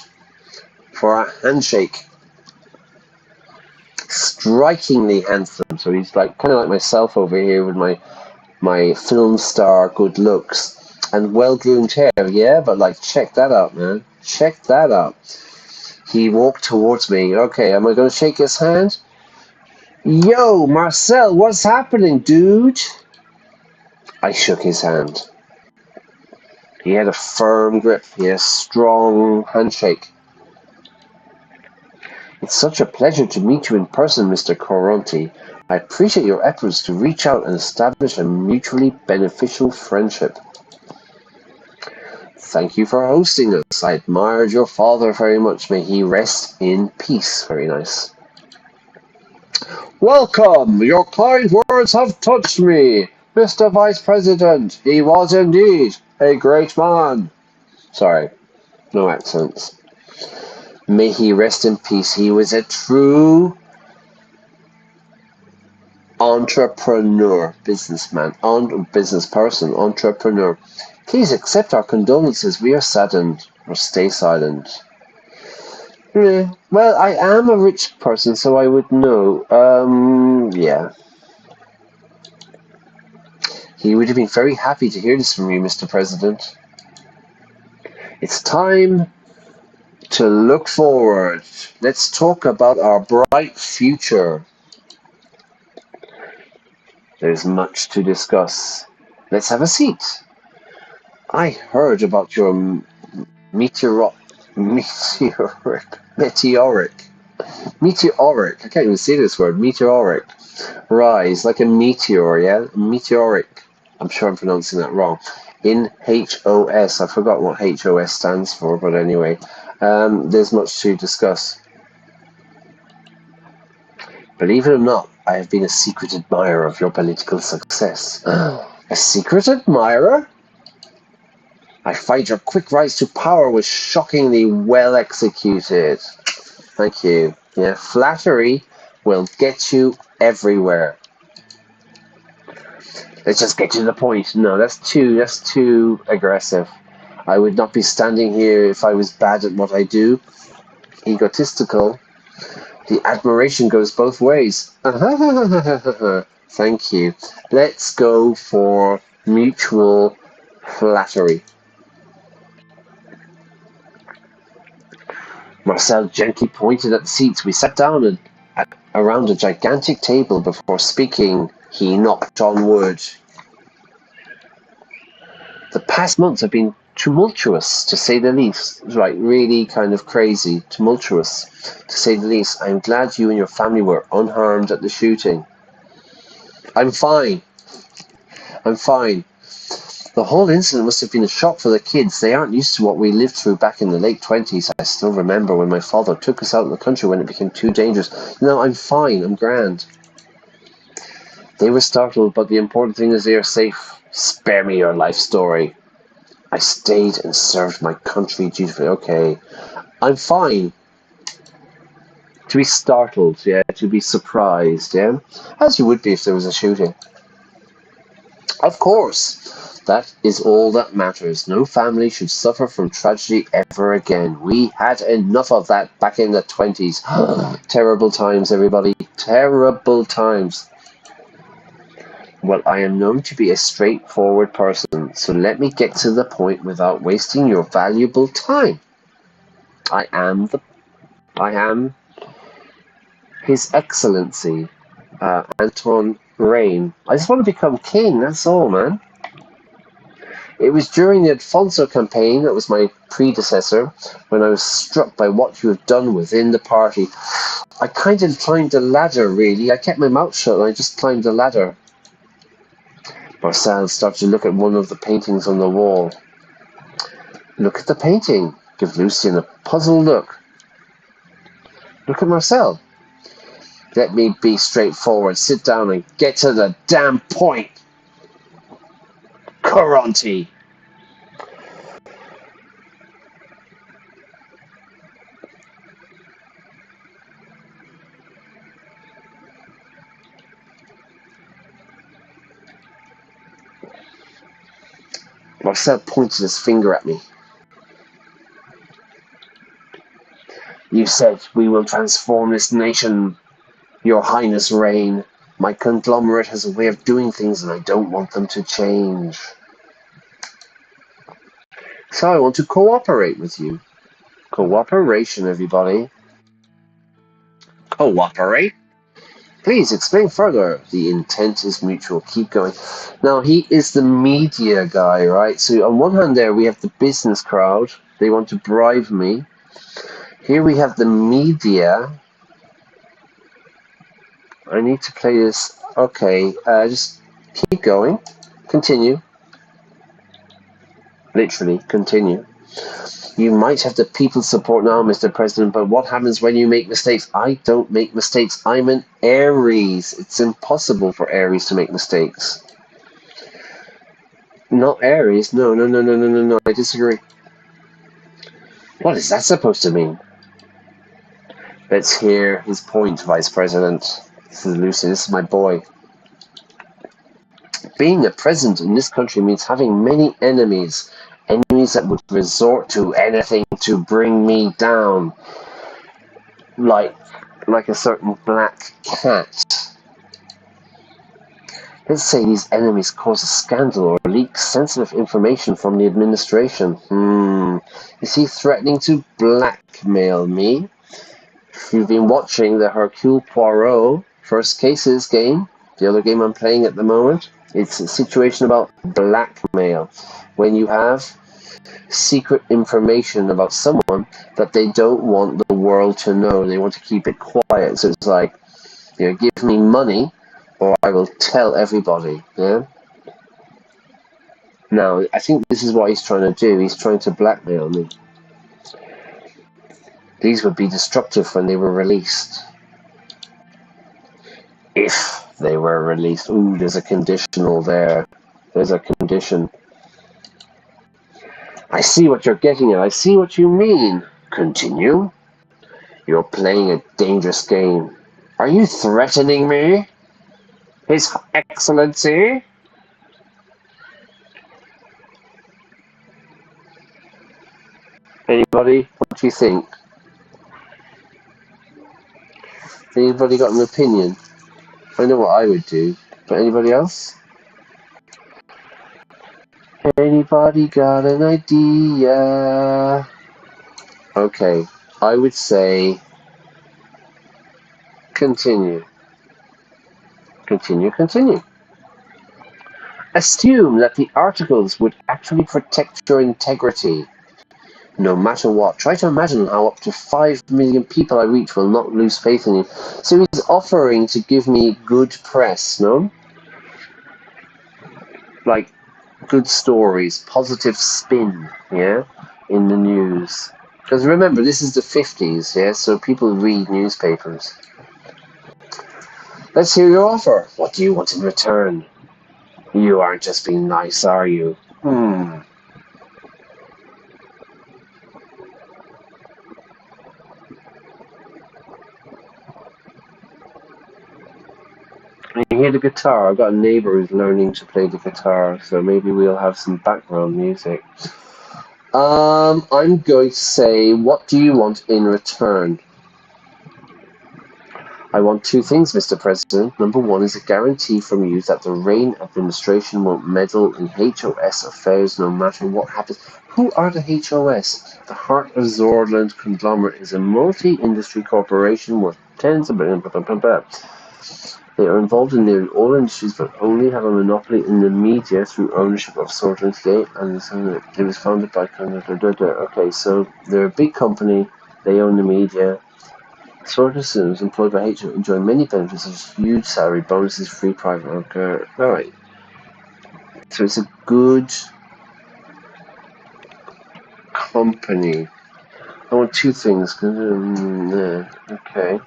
for a handshake. Strikingly handsome. So he's like kind of like myself over here with my film star good looks and well-groomed hair. Yeah, but like check that out, man. Check that out. He walked towards me. Okay, am I going to shake his hand? Yo, Marcel, what's happening, dude? I shook his hand. He had a firm grip. He had a strong handshake. It's such a pleasure to meet you in person, Mr. Coronti. I appreciate your efforts to reach out and establish a mutually beneficial friendship. Thank you for hosting us. I admired your father very much. May he rest in peace. Very nice. Welcome. Your kind words have touched me. Mr. Vice President, he was indeed a great man. Sorry, no accents. May he rest in peace. He was a true entrepreneur, businessman, business person, entrepreneur. Please accept our condolences. We are saddened. Or stay silent. Well, I am a rich person, so I would know. Yeah. He would have been very happy to hear this from you, Mr. President. It's time to look forward. Let's talk about our bright future. There's much to discuss. Let's have a seat. I heard about your meteoric. I can't even say this word. Meteoric rise, like a meteor, yeah? Meteoric. I'm sure I'm pronouncing that wrong. In HOS. I forgot what HOS stands for, but anyway. There's much to discuss. Believe it or not, I have been a secret admirer of your political success. A secret admirer? I find your quick rise to power was shockingly well executed. Thank you. Yeah, flattery will get you everywhere. Let's just get to the point. No, that's too aggressive. I would not be standing here if I was bad at what I do. Egotistical. The admiration goes both ways. Thank you. Let's go for mutual flattery. Marcel gently pointed at the seats. We sat down around a gigantic table before speaking. He knocked on wood. The past months have been tumultuous, to say the least. Right, really kind of crazy. Tumultuous, to say the least. I'm glad you and your family were unharmed at the shooting. I'm fine. The whole incident must have been a shock for the kids. They aren't used to what we lived through back in the late 20s. I still remember when my father took us out in the country when it became too dangerous. No, I'm fine. I'm grand. They were startled, but the important thing is they are safe. Spare me your life story. I stayed and served my country dutifully. Okay. I'm fine. To be startled, yeah. To be surprised, yeah. As you would be if there was a shooting. Of course. That is all that matters. No family should suffer from tragedy ever again. We had enough of that back in the 20s. Terrible times, everybody. Terrible times. Well, I am known to be a straightforward person, so let me get to the point without wasting your valuable time. I am His Excellency, Anton Rain. I just want to become king, that's all, man. It was during the Alfonso campaign, that was my predecessor, when I was struck by what you have done within the party. I kind of climbed the ladder, really. I kept my mouth shut and I just climbed the ladder. Marcel started to look at one of the paintings on the wall. Look at the painting. Give Lucien a puzzled look. Look at Marcel. Let me be straightforward. Sit down and get to the damn point. Coronti. Marcel pointed his finger at me. You said we will transform this nation, Your Highness Rain. My conglomerate has a way of doing things and I don't want them to change. So I want to cooperate with you. Cooperation, everybody. Cooperate? Please explain further. The intent is mutual. Keep going. Now, he is the media guy, right? So on one hand there, we have the business crowd. They want to bribe me. Here we have the media. I need to play this. Okay, just keep going. Continue. Literally, continue. You might have the people's support now, Mr. President, but what happens when you make mistakes? I don't make mistakes. I'm an Aries. It's impossible for Aries to make mistakes. Not Aries. No. I disagree. What is that supposed to mean? Let's hear his point, Vice President. This is Lucy. This is my boy. Being a president in this country means having many enemies. Enemies that would resort to anything to bring me down. Like a certain black cat. Let's say these enemies cause a scandal or leak sensitive information from the administration. Is he threatening to blackmail me? If you've been watching the Hercule Poirot First Cases game, the other game I'm playing at the moment, it's a situation about blackmail. When you have secret information about someone that they don't want the world to know, they want to keep it quiet. So it's like, give me money or I will tell everybody. Yeah. Now, I think this is what he's trying to do. He's trying to blackmail me. These would be destructive when they were released. If they were released. Ooh, there's a conditional there. There's a condition. I see what you're getting at. I see what you mean. Continue. You're playing a dangerous game. Are you threatening me? His Excellency? Anybody? What do you think? Anybody got an opinion? I know what I would do, but anybody else? Anybody got an idea? Okay, I would say continue. Continue. Assume that the articles would actually protect your integrity, no matter what. Try to imagine how up to 5 million people I reach will not lose faith in you. So he's offering to give me good press, no? Like, good stories, positive spin, yeah, in the news. Because remember, this is the 50s, yeah, so people read newspapers. Let's hear your offer. What do you want in return? You aren't just being nice, are you? You hear the guitar? I've got a neighbour who's learning to play the guitar, so maybe we'll have some background music. I'm going to say, what do you want in return? I want two things, Mr. President. Number one is a guarantee from you that the Reign administration won't meddle in HOS affairs no matter what happens. Who are the HOS? The Heart of Sordland conglomerate is a multi-industry corporation worth tens of billions. They are involved in nearly all industries, but only have a monopoly in the media through ownership of Sordland today, and it was founded by... Okay, so they're a big company. They own the media. Sordland citizens employed by HO enjoy many benefits such as huge salary, bonuses, free private healthcare. Alright. So it's a good company. I want two things. Okay.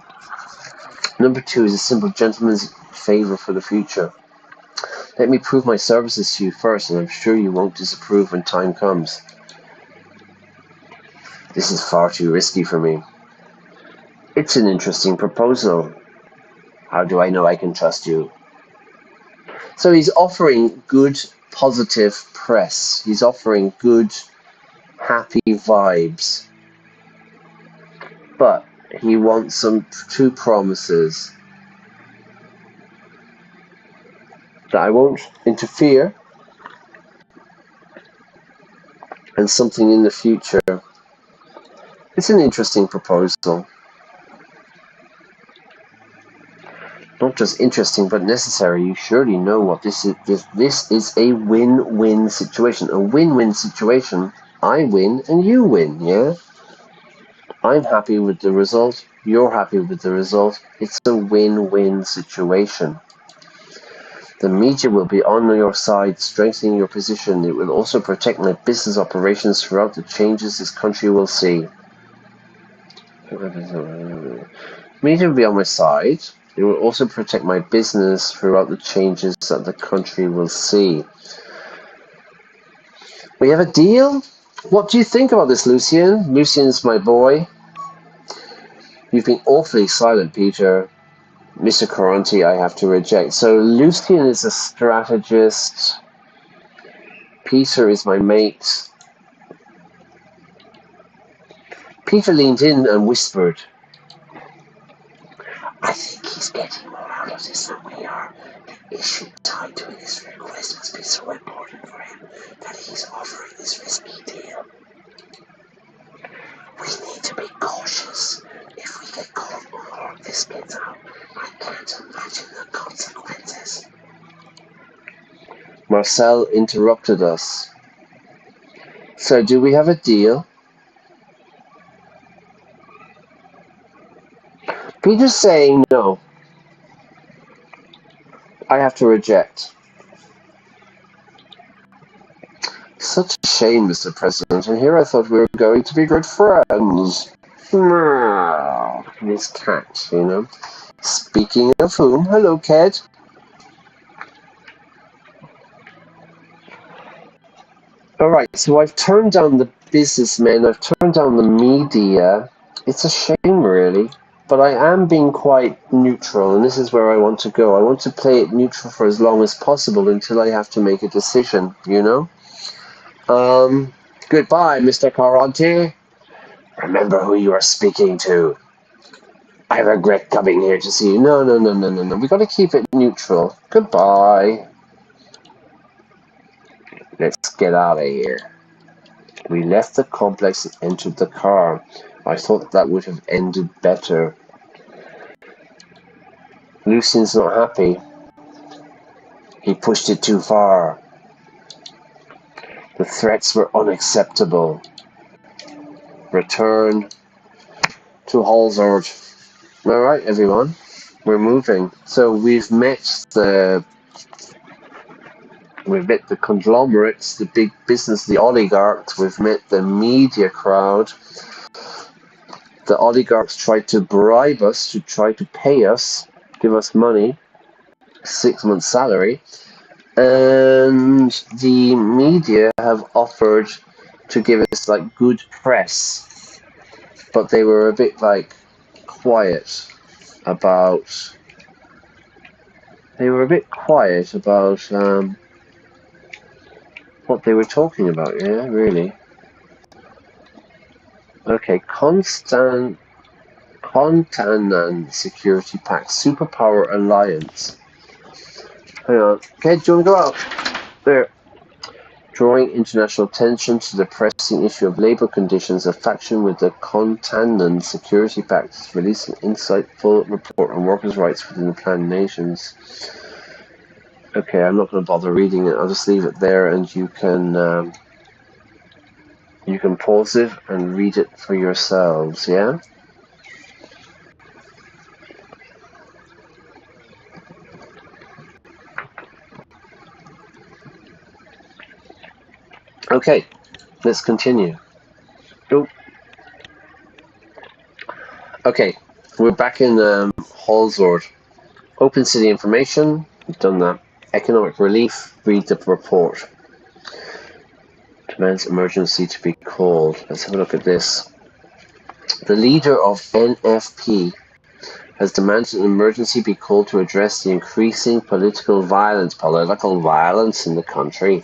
Number two is a simple gentleman's favour for the future. Let me prove my services to you first, and I'm sure you won't disapprove when time comes. This is far too risky for me. It's an interesting proposal. How do I know I can trust you? So he's offering good, positive press. He's offering good, happy vibes. But he wants some two promises. That I won't interfere, and something in the future. It's an interesting proposal. Don't Not just interesting, but necessary. You surely know what this is. This is a win-win situation. A win-win situation. I win and you win, yeah? I'm happy with the result. You're happy with the result. It's a win-win situation. The media will be on your side, strengthening your position. It will also protect my business operations throughout the changes this country will see. Media will be on my side. It will also protect my business throughout the changes that the country will see. We have a deal? What do you think about this, Lucien? Lucien's my boy. You've been awfully silent, Peter. Mr. Caronti, I have to reject. So Lucien is a strategist. Peter is my mate. Peter leaned in and whispered, I think he's getting more out of this than we are. The issue tied to his request must be so important for him that he's offering this risky deal. We need to be cautious. If we get caught or this gets out, I can't imagine the consequences. Marcel interrupted us. So do we have a deal? Peter's saying no. I have to reject. Such a shame, Mr. President, and here I thought we were going to be good friends. This cat, you know. Speaking of whom, hello, Ked. Alright, so I've turned down the businessmen, I've turned down the media. It's a shame, really. But I am being quite neutral, and this is where I want to go. I want to play it neutral for as long as possible until I have to make a decision, you know? Goodbye, Mr. Caronti. Remember who you are speaking to. I regret coming here to see you. No. We got to keep it neutral. Goodbye. Let's get out of here. We left the complex and entered the car. I thought that would have ended better. Lucien's not happy. He pushed it too far. The threats were unacceptable. Return to Halsord. Alright, everyone. We're moving. So we've met the conglomerates, the big business, the oligarchs. We've met the media crowd. The oligarchs tried to bribe us, to try to pay us, give us money, 6 months' salary. And the media have offered to give us like good press, but they were a bit like quiet about what they were talking about. Yeah, really. Okay, Contanan Security Pact, Superpower Alliance. Hang on. Okay, do you want to go out? There. Drawing international attention to the pressing issue of labour conditions, a faction with the Contanan Security Pact is releasing an insightful report on workers' rights within the planned nations. Okay, I'm not going to bother reading it. I'll just leave it there, and you can pause it and read it for yourselves. Yeah. Okay, let's continue. Oh. Okay, we're back in Halsord. Open city information, we've done that. Economic relief, read the report. Demands emergency to be called. Let's have a look at this. The leader of NFP has demanded an emergency be called to address the increasing political violence in the country.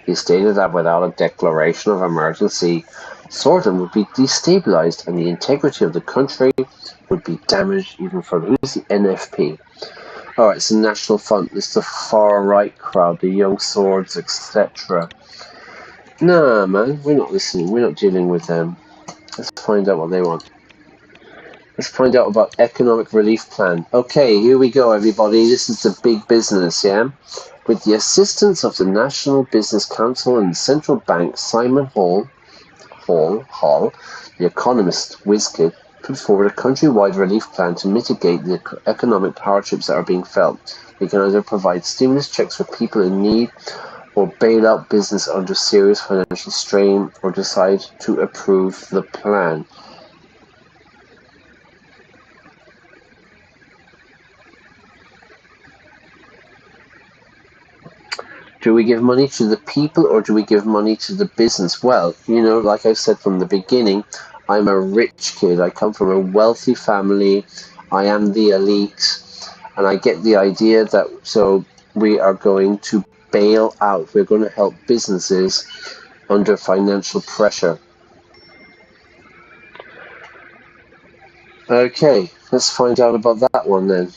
He stated that without a declaration of emergency, Sordland would be destabilized and the integrity of the country would be damaged even further. Who's the NFP? Alright, it's the National Front. It's the far right crowd, the Young Swords, etc. Nah, man, we're not listening. We're not dealing with them. Let's find out what they want. Let's find out about economic relief plan. Okay, here we go, everybody. This is the big business, yeah? With the assistance of the National Business Council and the Central Bank, Simon Hall, the economist WizKid, put forward a countrywide relief plan to mitigate the economic hardships that are being felt. They can either provide stimulus checks for people in need or bail out business under serious financial strain, or decide to approve the plan. Do we give money to the people or do we give money to the business? Well, you know, like I said from the beginning, I'm a rich kid. I come from a wealthy family. I am the elite. And I get the idea that so we are going to bail out. We're going to help businesses under financial pressure. Okay, let's find out about that one then.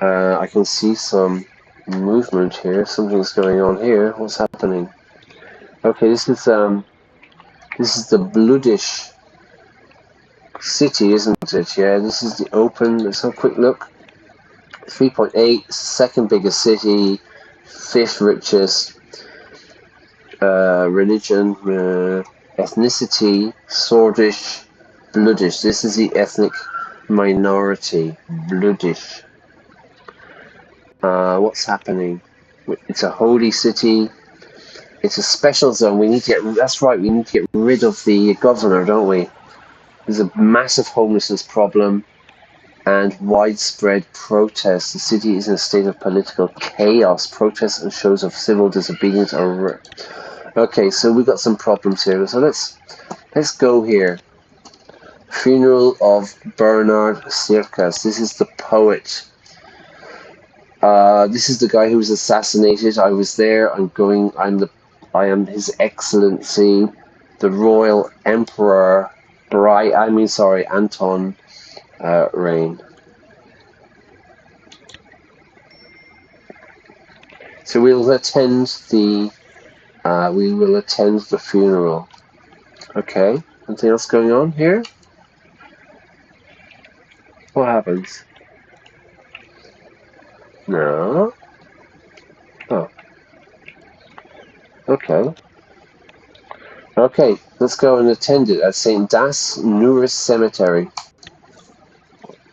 I can see some movement here. Something's going on here. What's happening? Okay, this is the Bloodish city, isn't it? Yeah, this is the open. Let's have a quick look. 3.8, second biggest city, fifth richest. Religion, ethnicity, Sordish, Bloodish. This is the ethnic minority, Bloodish. What's happening? It's a holy city. It's a special zone. We need to get. That's right. We need to get rid of the governor, don't we? There's a massive homelessness problem and widespread protests. The city is in a state of political chaos. Protests and shows of civil disobedience are. Okay, so we've got some problems here. So let's go here. Funeral of Bernard Circas. This is the poet. This is the guy who was assassinated. I was there. I am His Excellency, the Royal Emperor Anton Reign. So we will attend the funeral. Okay. Anything else going on here? What happens? No. Oh. Okay. Okay, let's go and attend it at St. Das Nouris Cemetery.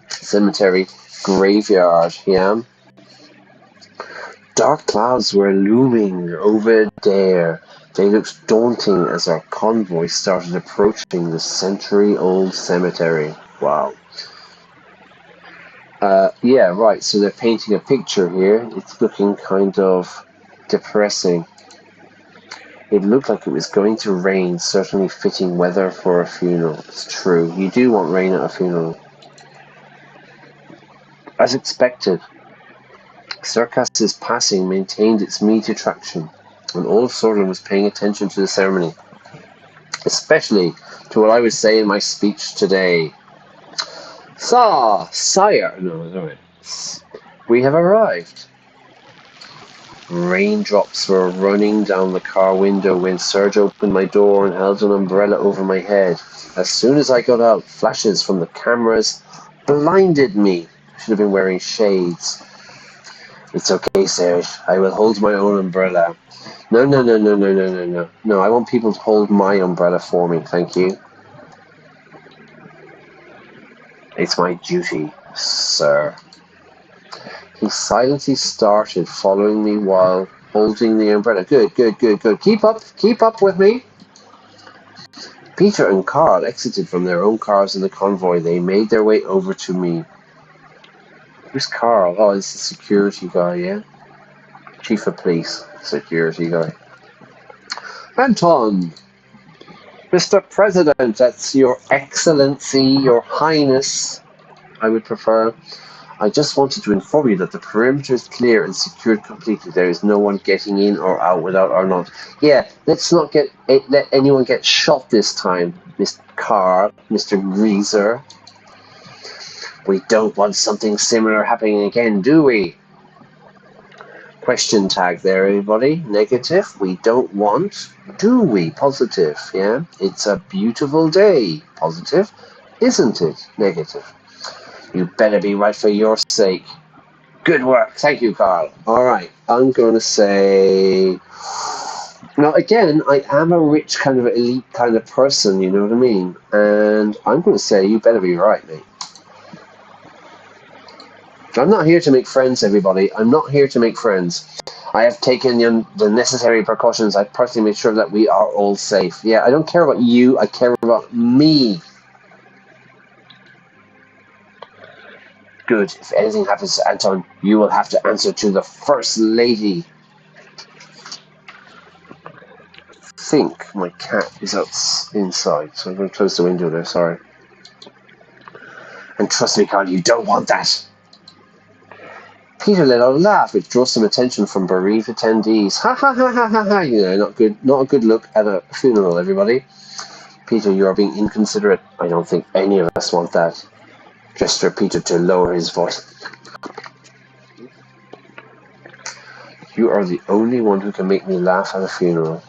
Cemetery graveyard, yeah. Dark clouds were looming over there. They looked daunting as our convoy started approaching the century-old cemetery. Wow. Yeah, right, so they're painting a picture here. It's looking kind of depressing. It looked like it was going to rain, certainly fitting weather for a funeral. It's true, you do want rain at a funeral. As expected, Circas's passing maintained its media attraction, and all of Sordland was paying attention to the ceremony, especially to what I would say in my speech today. Sire, we have arrived. Raindrops were running down the car window when Serge opened my door and held an umbrella over my head. As soon as I got out, flashes from the cameras blinded me. I should have been wearing shades. It's okay, Serge. I will hold my own umbrella. No. No, I want people to hold my umbrella for me, thank you. It's my duty, sir. He silently started following me while holding the umbrella. Good. Keep up with me. Peter and Carl exited from their own cars in the convoy. They made their way over to me. Who's Carl? Oh, it's the security guy, yeah? Chief of Police, security guy. Anton! Mr. President, that's Your Excellency, Your Highness, I would prefer. I just wanted to inform you that the perimeter is clear and secured completely. There is no one getting in or out without our nod. Yeah, let's not let anyone get shot this time, Mr. Carr, Mr. Greaser. We don't want something similar happening again, do we? question tag there, everybody. Negative, we don't want. Do we? Positive, yeah? It's a beautiful day. Positive, isn't it? Negative. You better be right for your sake. Good work. Thank you, Carl. All right, I'm going to say... Now, again, I am a rich kind of elite kind of person, you know what I mean? And I'm going to say you better be right, mate. I'm not here to make friends, everybody. I'm not here to make friends. I have taken the necessary precautions. I personally made sure that we are all safe. Yeah, I don't care about you. I care about me. Good. If anything happens to Anton, you will have to answer to the First Lady. I think my cat is inside, so I'm going to close the window there, sorry. And trust me, Carl, you don't want that. Peter let out a laugh, which drew some attention from bereaved attendees. Ha ha ha ha ha ha! You know, not a good look at a funeral, everybody. Peter, you are being inconsiderate. I don't think any of us want that. Gestured Peter to lower his voice. You are the only one who can make me laugh at a funeral.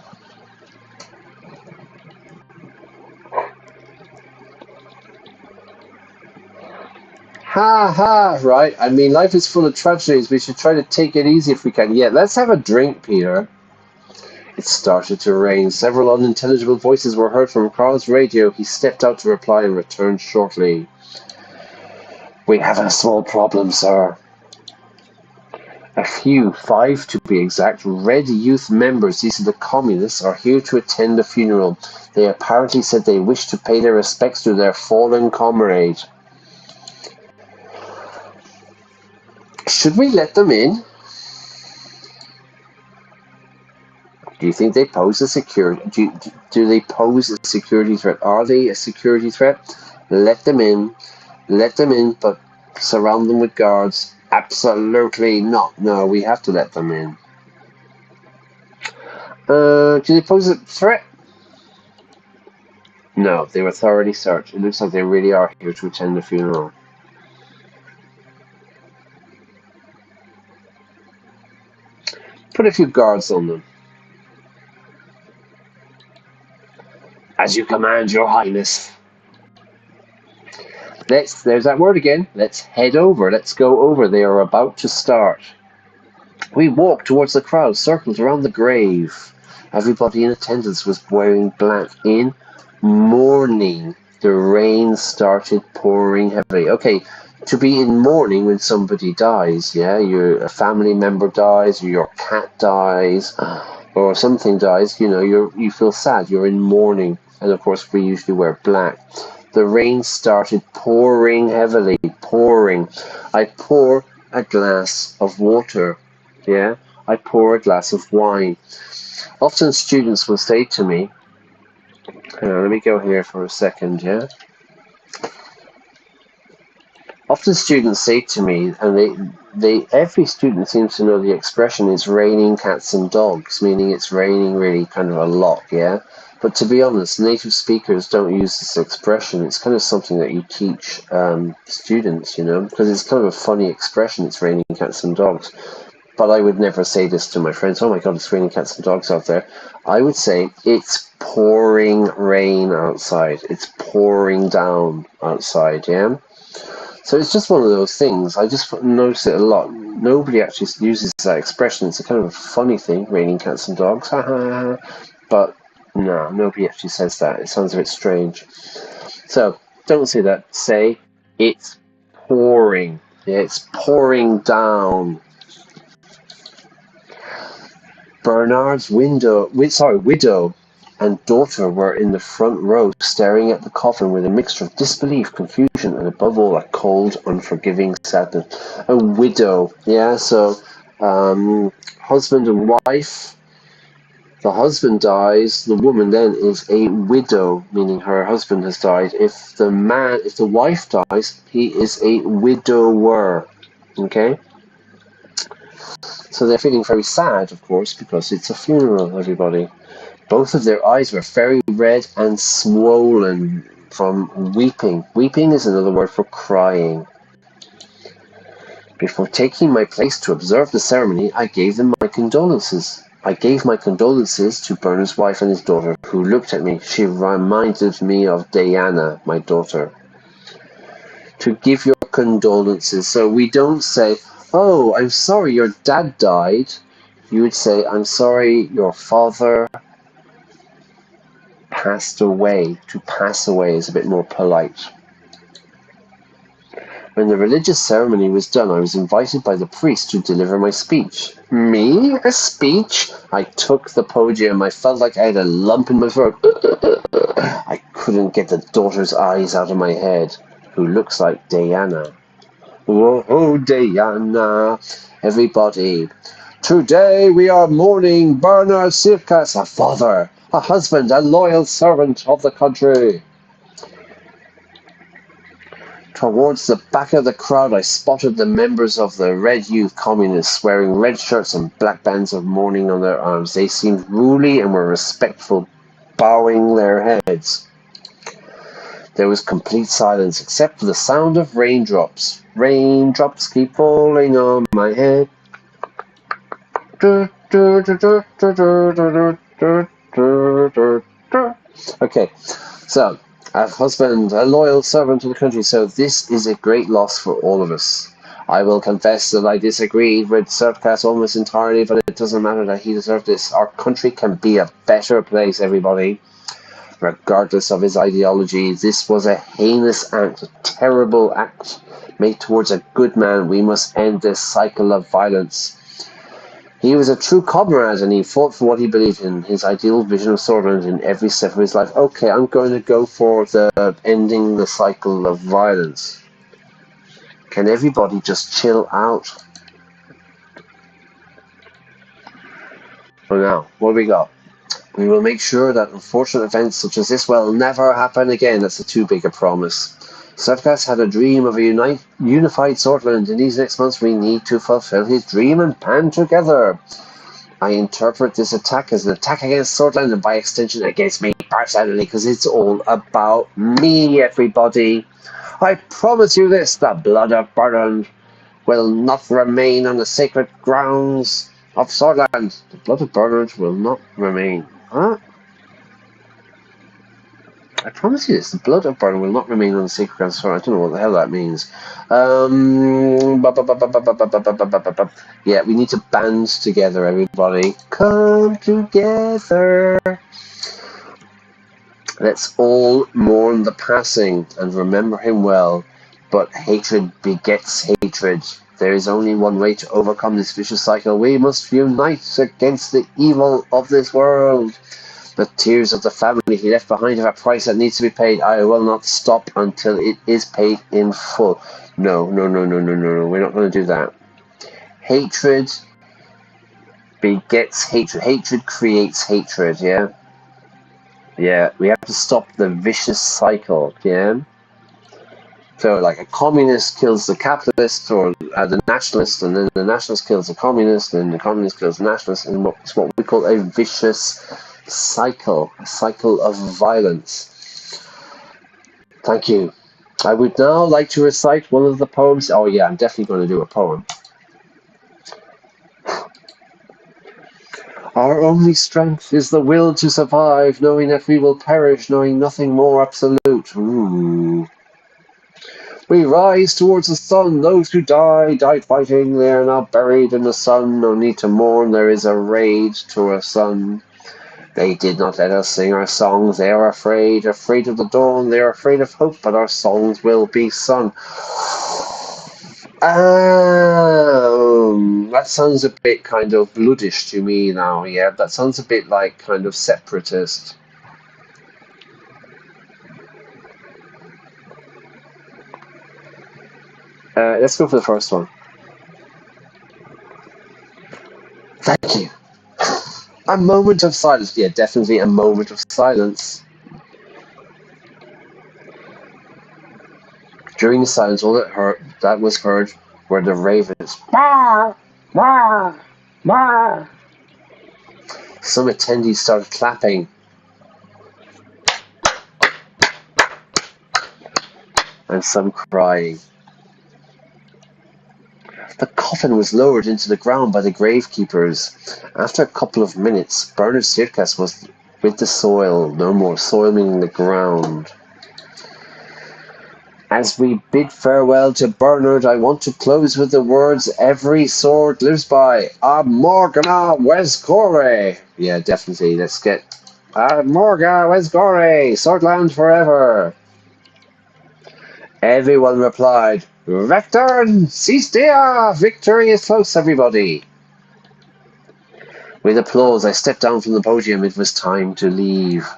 Ha ha, right? I mean, life is full of tragedies. We should try to take it easy if we can. Yeah, let's have a drink, Peter. It started to rain. Several unintelligible voices were heard from Carl's radio. He stepped out to reply and returned shortly. We have a small problem, sir. A few, 5 to be exact, Red Youth members, these are the communists, are here to attend the funeral. They apparently said they wish to pay their respects to their fallen comrade. Should we let them in? Do you think they pose a security? Do they pose a security threat? Are they a security threat? Let them in. Let them in, but surround them with guards. Absolutely not. No, we have to let them in. Do they pose a threat? No, they were thoroughly searched. It looks like they really are here to attend the funeral. Put a few guards on them. As you command, Your Highness. There's that word again. Let's head over. Let's go over. They are about to start. We walked towards the crowd, circled around the grave. Everybody in attendance was wearing black. In mourning, the rain started pouring heavily. Okay, to be in mourning when somebody dies, yeah, a family member dies, or your cat dies, or something dies, you know, you feel sad, you're in mourning. And of course, we usually wear black. The rain started pouring heavily, pouring. I pour a glass of water, yeah, I pour a glass of wine. Often students will say to me, let me go here for a second, yeah. Often students say to me, and every student seems to know the expression, it's raining cats and dogs, meaning it's raining really kind of a lot, yeah? But to be honest, native speakers don't use this expression. It's kind of something that you teach students, you know, because it's kind of a funny expression, it's raining cats and dogs. But I would never say this to my friends, oh my god, it's raining cats and dogs out there. I would say, it's pouring rain outside. It's pouring down outside, yeah? So it's just one of those things. I just notice it a lot. Nobody actually uses that expression. It's a kind of a funny thing, raining cats and dogs. But no, nobody actually says that. It sounds a bit strange. So don't say that. Say it's pouring. Yeah, it's pouring down. Bernard's widow and daughter were in the front row, staring at the coffin with a mixture of disbelief, confusion, and above all, a cold, unforgiving sadness. A widow, yeah, so husband and wife. The husband dies, the woman then is a widow, meaning her husband has died. If the wife dies, he is a widower, okay? So they're feeling very sad, of course, because it's a funeral, everybody. Both of their eyes were very red and swollen from weeping. Weeping is another word for crying. Before taking my place to observe the ceremony, I gave them my condolences. I gave my condolences to Bernard's wife and his daughter, who looked at me. She reminded me of Diana, my daughter. To give your condolences. So we don't say, oh, I'm sorry your dad died. You would say, I'm sorry your father passed away. To pass away is a bit more polite. When the religious ceremony was done, I was invited by the priest to deliver my speech. Me? A speech? I took the podium. I felt like I had a lump in my throat. I couldn't get the daughter's eyes out of my head, who looks like Diana. Oh, Diana, everybody. Today we are mourning Bernard Circus, a father, a husband, a loyal servant of the country. Towards the back of the crowd, I spotted the members of the Red Youth Communists wearing red shirts and black bands of mourning on their arms. They seemed ruly and were respectful, bowing their heads. There was complete silence, except for the sound of raindrops. Raindrops keep falling on my head. Okay, so a husband, a loyal servant to the country, so this is a great loss for all of us. I will confess that I disagreed with Surfcast almost entirely, but it doesn't matter that he deserved this. Our country can be a better place, everybody. Regardless of his ideology, this was a heinous act, a terrible act made towards a good man. We must end this cycle of violence. He was a true comrade and he fought for what he believed in, his ideal vision of Sordland in every step of his life. Okay, I'm going to go for the ending the cycle of violence. Can everybody just chill out? For now, what do we got? We will make sure that unfortunate events such as this will never happen again. That's a too big a promise. Surfcast had a dream of a unified Sordland. In these next months, we need to fulfill his dream and band together. I interpret this attack as an attack against Sordland and by extension against me personally, because it's all about me, everybody. I promise you this, the blood of Bernard will not remain on the sacred grounds of Sordland. The blood of Bernard will not remain. Huh? I promise you this, the blood of Bernard will not remain on the sacred grounds of Sordland. I don't know what the hell that means. Yeah, we need to band together, everybody. Come together. Let's all mourn the passing and remember him well. But hatred begets hatred. There is only one way to overcome this vicious cycle. We must unite against the evil of this world. The tears of the family he left behind have a price that needs to be paid. I will not stop until it is paid in full. No. We're not going to do that. Hatred begets hatred. Hatred creates hatred, yeah? Yeah, we have to stop the vicious cycle, yeah? So, like, a communist kills the capitalist or the nationalist, and then the nationalist kills the communist, and the communist kills the nationalist, and it's what we call a vicious cycle, a cycle of violence. Thank you. I would now like to recite one of the poems. Oh yeah, I'm definitely going to do a poem. Our only strength is the will to survive, knowing that we will perish, knowing nothing more absolute. Ooh. We rise towards the sun. Those who died fighting. They are now buried in the sun. No need to mourn. There is a raid to our sun. They did not let us sing our songs. They are afraid of the dawn. They are afraid of hope, but our songs will be sung. That sounds a bit kind of bloodish to me now, yeah? That sounds a bit like kind of separatist. Let's go for the first one. Thank you. A moment of silence. Yeah, definitely a moment of silence. During the silence, all that was heard were the ravens. Bah! Bah! Bah! Some attendees started clapping. And some crying. The coffin was lowered into the ground by the gravekeepers. After a couple of minutes, Bernard Sirkas was with the soil, no more soil meaning the ground. As we bid farewell to Bernard, I want to close with the words every sword lives by. Ab Morgana Wesgore. Yeah, definitely. Let's get Ab Morga Wesgore. Sordland forever. Everyone replied, Vectorn! Sistea! Victory is close, everybody! With applause, I stepped down from the podium. It was time to leave.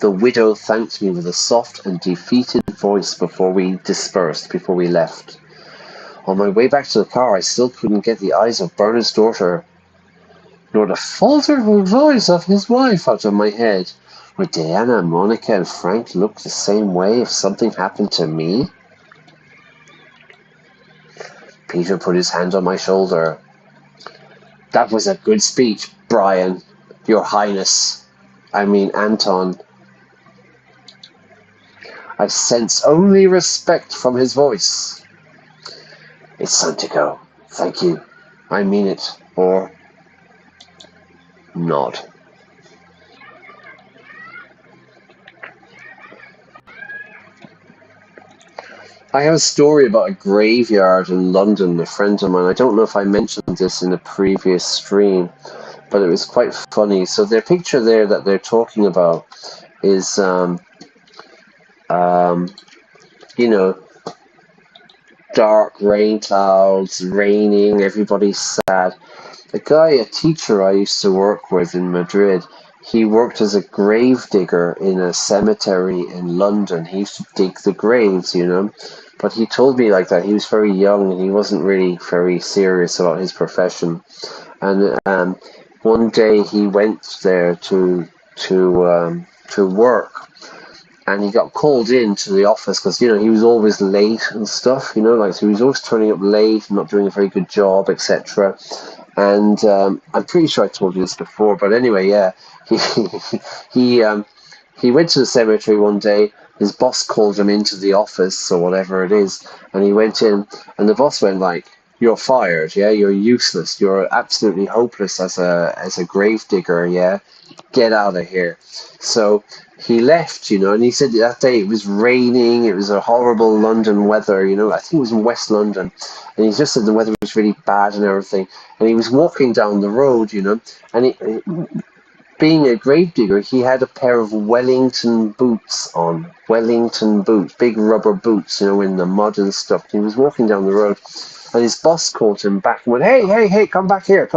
The widow thanked me with a soft and defeated voice before we dispersed, before we left. On my way back to the car, I still couldn't get the eyes of Bernard's daughter, nor the faltering voice of his wife out of my head. Would Diana, Monica, and Frank look the same way if something happened to me? Peter put his hand on my shoulder. That was a good speech, Brian. Your Highness. I mean, Anton. I sensed only respect from his voice. It's time to go. Thank you. I mean it. Or not. I have a story about a graveyard in London, a friend of mine. I don't know if I mentioned this in a previous stream, but it was quite funny. So their picture there that they're talking about is, you know, dark rain clouds, raining, everybody's sad. A teacher I used to work with in Madrid, he worked as a grave digger in a cemetery in London. He used to dig the graves, you know. But he told me like that he was very young and he wasn't really very serious about his profession. And one day he went there to work, and he got called into the office because, you know, he was always late and stuff, you know, like, so he was always turning up late, not doing a very good job, etc. And I'm pretty sure I told you this before, but anyway, yeah, he went to the cemetery one day. His boss called him into the office or whatever it is, and he went in, and the boss went like, "You're fired, yeah. You're useless. You're absolutely hopeless as a grave digger, yeah. Get out of here." So he left, you know, and he said that day it was raining. It was a horrible London weather, you know. I think it was in West London, and he just said the weather was really bad and everything. And he was walking down the road, you know, and being a gravedigger, he had a pair of Wellington boots on. Wellington boots, big rubber boots, you know, in the mud and stuff. He was walking down the road, and his boss called him back and went, hey, come back here.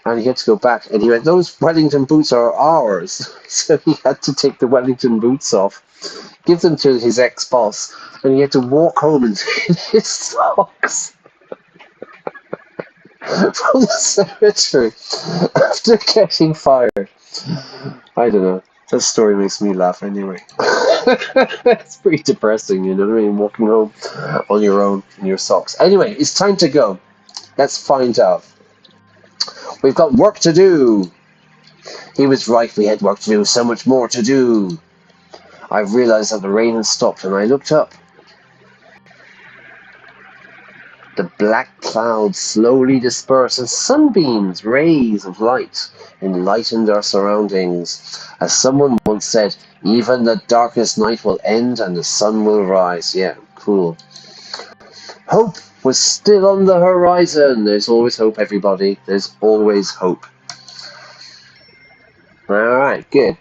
And he had to go back, and he went, those Wellington boots are ours. So he had to take the Wellington boots off, give them to his ex-boss, and he had to walk home in his socks from the cemetery after getting fired. I don't know. That story makes me laugh anyway. It's pretty depressing, you know what I mean? Walking home on your own in your socks. Anyway, it's time to go. Let's find out. We've got work to do. He was right, we had work to do, so much more to do. I realized that the rain had stopped, and I looked up. The black clouds slowly dispersed, and sunbeams, rays of light, enlightened our surroundings. As someone once said, even the darkest night will end and the sun will rise. Yeah, cool. Hope was still on the horizon. There's always hope, everybody. There's always hope. Alright, good.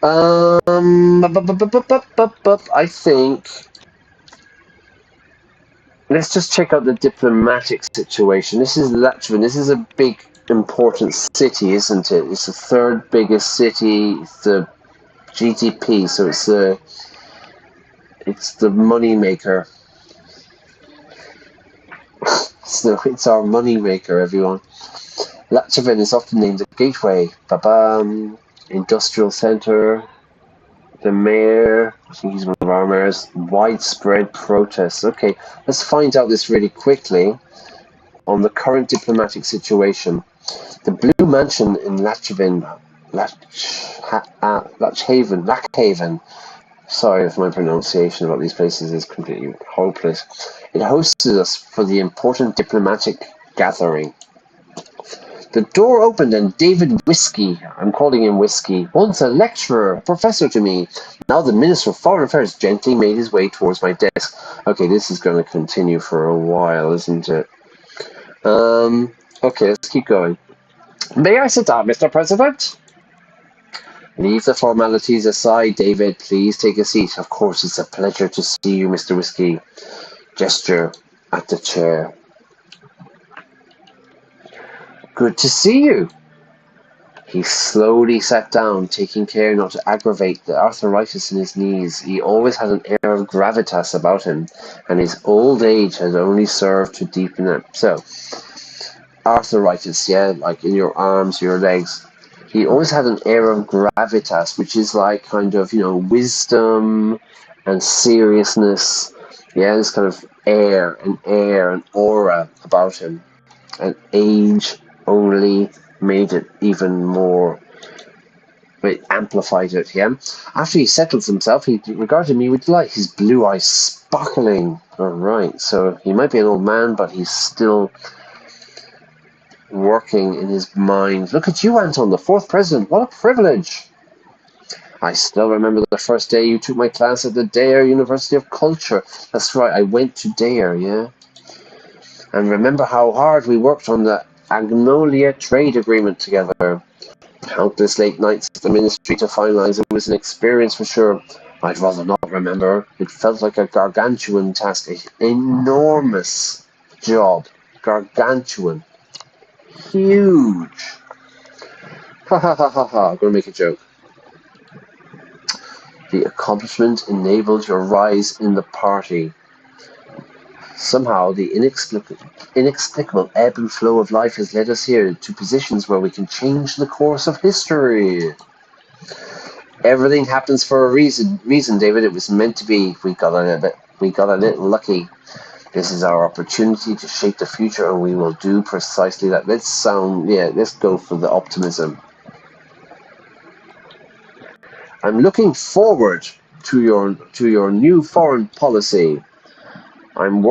I think... Let's just check out the diplomatic situation. This is Latvian. This is a big, important city, isn't it? It's the third biggest city. It's the GDP, so it's the money maker. So it's our money maker, everyone. Latvian is often named the gateway. Ba-bam. Industrial center. The mayor, I think he's one of our mayors, widespread protests. Okay, let's find out this really quickly on the current diplomatic situation. The Blue Mansion in Lathaven Sorry if my pronunciation about these places is completely hopeless. It hosted us for the important diplomatic gathering. The door opened and David Whiskey, I'm calling him Whiskey, once a lecturer, a professor to me, now the Minister of Foreign Affairs, gently made his way towards my desk. Okay, this is going to continue for a while, isn't it? Okay, let's keep going. May I sit down, Mr. President? Leave the formalities aside, David. Please take a seat. Of course, it's a pleasure to see you, Mr. Whiskey. Gesture at the chair. Good to see you. He slowly sat down, taking care not to aggravate the arthritis in his knees. He always had an air of gravitas about him, and his old age had only served to deepen it. So, arthritis, yeah, like in your arms, your legs. He always had an air of gravitas, which is like kind of, wisdom and seriousness. Yeah, this kind of air and aura about him. And age only made it even more. It amplified it, yeah? After he settled himself, he regarded me with delight, his blue eyes sparkling. Alright, so he might be an old man, but he's still working in his mind. Look at you, Anton, the fourth president. What a privilege. I still remember the first day you took my class at the Dare University of Culture. That's right, I went to Dare, yeah? And remember how hard we worked on the Agnolia trade agreement together. Countless late nights at the ministry to finalize it was an experience for sure. I'd rather not remember. It felt like a gargantuan task, an enormous job. Gargantuan. Huge. Ha ha ha ha ha. I'm going to make a joke. The accomplishment enabled your rise in the party. Somehow, the inexplicable ebb and flow of life has led us here to positions where we can change the course of history. Everything happens for a reason, David. It was meant to be. We got a little lucky. This is our opportunity to shape the future, and we will do precisely that. Let's go for the optimism. I'm looking forward to your new foreign policy. I'm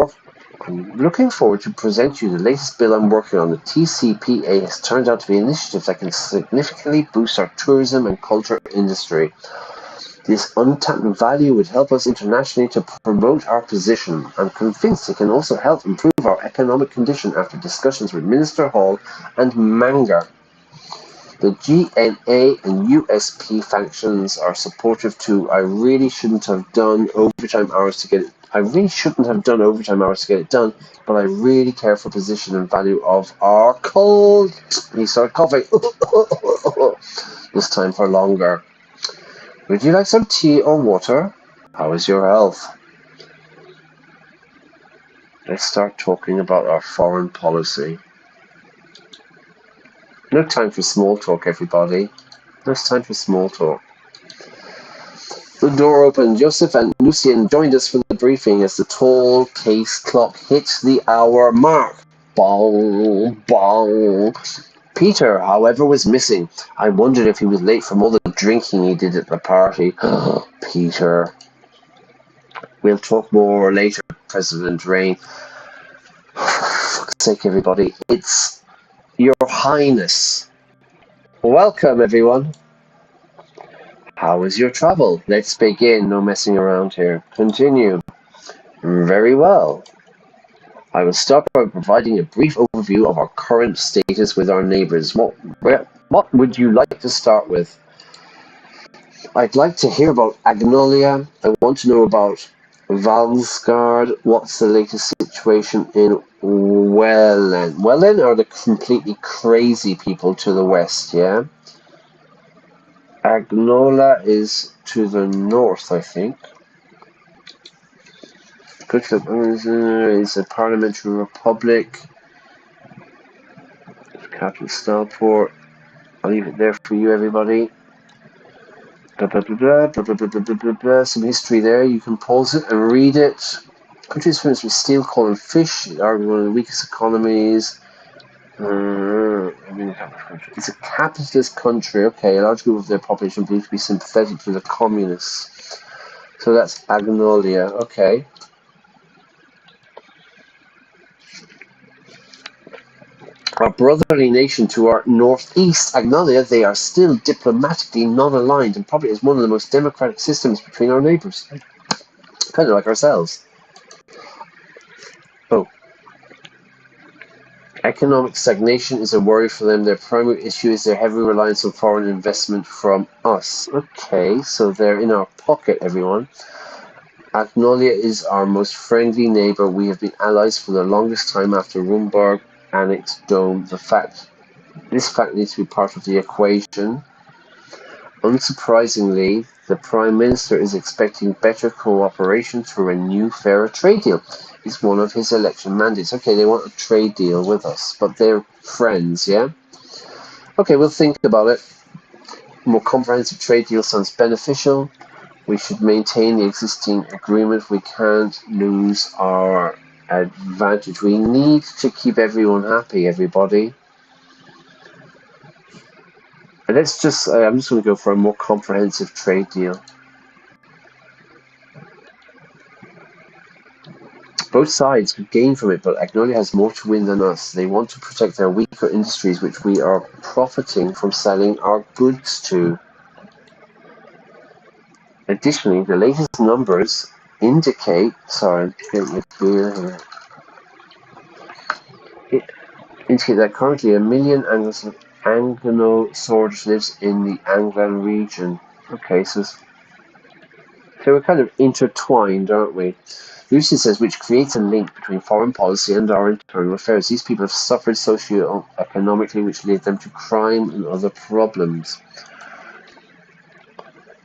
looking forward to present you the latest bill I'm working on. The TCPA has turned out to be an initiative that can significantly boost our tourism and culture industry. This untapped value would help us internationally to promote our position. I'm convinced it can also help improve our economic condition after discussions with Minister Hall and Manger. The GNA and USP factions are supportive too. I really shouldn't have done overtime hours to get it done, but I really care for position and value of our cult. He started coughing. This time for longer. Would you like some tea or water? How is your health? Let's start talking about our foreign policy. No time for small talk, everybody. No time for small talk. The door opened. Joseph and Lucien joined us for the briefing as the tall case clock hit the hour mark. Bong, bong. Peter, however, was missing. I wondered if he was late from all the drinking he did at the party. Peter. We'll talk more later, President Rain. For fuck's sake, everybody. It's Your Highness. Welcome, everyone. How was your travel? Let's begin. No messing around here. Continue. Very well. I will start by providing a brief overview of our current status with our neighbours. What would you like to start with? I'd like to hear about Agnolia. I want to know about Valsgard. What's the latest situation in Welland? Welland are the completely crazy people to the west, yeah? Agnola is to the north, I think. It's a parliamentary republic. Capital Stalport. I'll leave it there for you, everybody. Some history there. You can pause it and read it. Countries famous for steel, coal, and fish are one of the weakest economies. It's a capitalist country. Okay, a large group of their population believed to be sympathetic to the communists. So that's Agnolia. Okay. Our brotherly nation to our northeast, Agnolia, they are still diplomatically non-aligned and probably is one of the most democratic systems between our neighbours. Kind of like ourselves. Oh. Economic stagnation is a worry for them. Their primary issue is their heavy reliance on foreign investment from us. Okay, so they're in our pocket, everyone. Agnolia is our most friendly neighbour. We have been allies for the longest time after Rumburg annexed Dome. This fact needs to be part of the equation. Unsurprisingly, the Prime Minister is expecting better cooperation through a new fairer trade deal. It's one of his election mandates. Okay, they want a trade deal with us, but they're friends, yeah? Okay, we'll think about it. A more comprehensive trade deal sounds beneficial. We should maintain the existing agreement. We can't lose our advantage. We need to keep everyone happy, everybody. And let's just, I'm just going to go for a more comprehensive trade deal. Both sides could gain from it, but Agnolia has more to win than us. They want to protect their weaker industries, which we are profiting from selling our goods to. Additionally, the latest numbers indicate, sorry, I'm getting a beer here. Indicate that currently 1 million Anglo-Sworders lives in the Anglan region. Okay, so we're kind of intertwined, aren't we? Lucy says, which creates a link between foreign policy and our internal affairs. These people have suffered socio-economically, which led them to crime and other problems.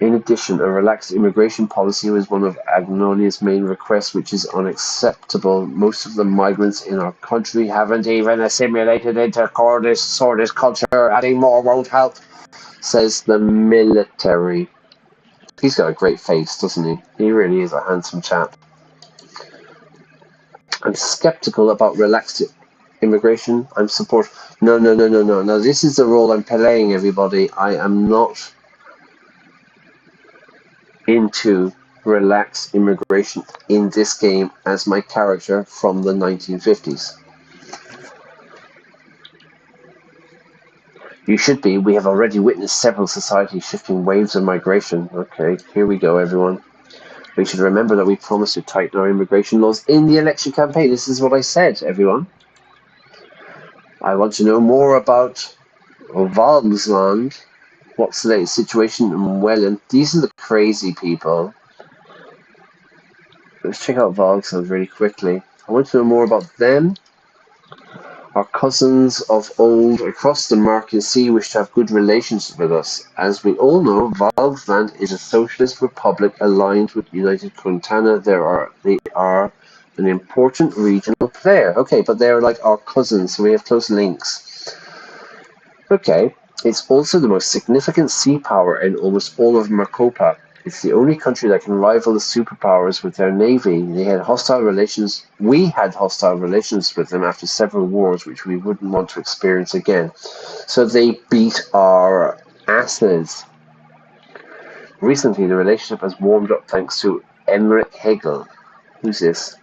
In addition, a relaxed immigration policy was one of Agnolia's main requests, which is unacceptable. Most of the migrants in our country haven't even assimilated into Swordist culture. Adding more won't help, says the military. He's got a great face, doesn't he? He really is a handsome chap. I'm skeptical about relaxed immigration. I'm support. No. Now this is the role I'm playing, everybody. I am not into relaxed immigration in this game as my character from the 1950s. You should be. We have already witnessed several societies shifting waves of migration. Okay, here we go, everyone. We should remember that we promised to tighten our immigration laws in the election campaign. This is what I said, everyone. I want to know more about Valmsland. What's the latest situation in Welland? These are the crazy people. Let's check out Valmsland really quickly. I want to know more about them. Our cousins of old across the Marken Sea wish to have good relations with us. As we all know, Valmsland is a socialist republic aligned with United Quintana. They are an important regional player. Okay, but they're like our cousins, so we have close links. Okay, it's also the most significant sea power in almost all of Marcopa. It's the only country that can rival the superpowers with their navy. We had hostile relations with them after several wars, which we wouldn't want to experience again. So they beat our asses. Recently, the relationship has warmed up thanks to Emmerich Hegel. Who's this?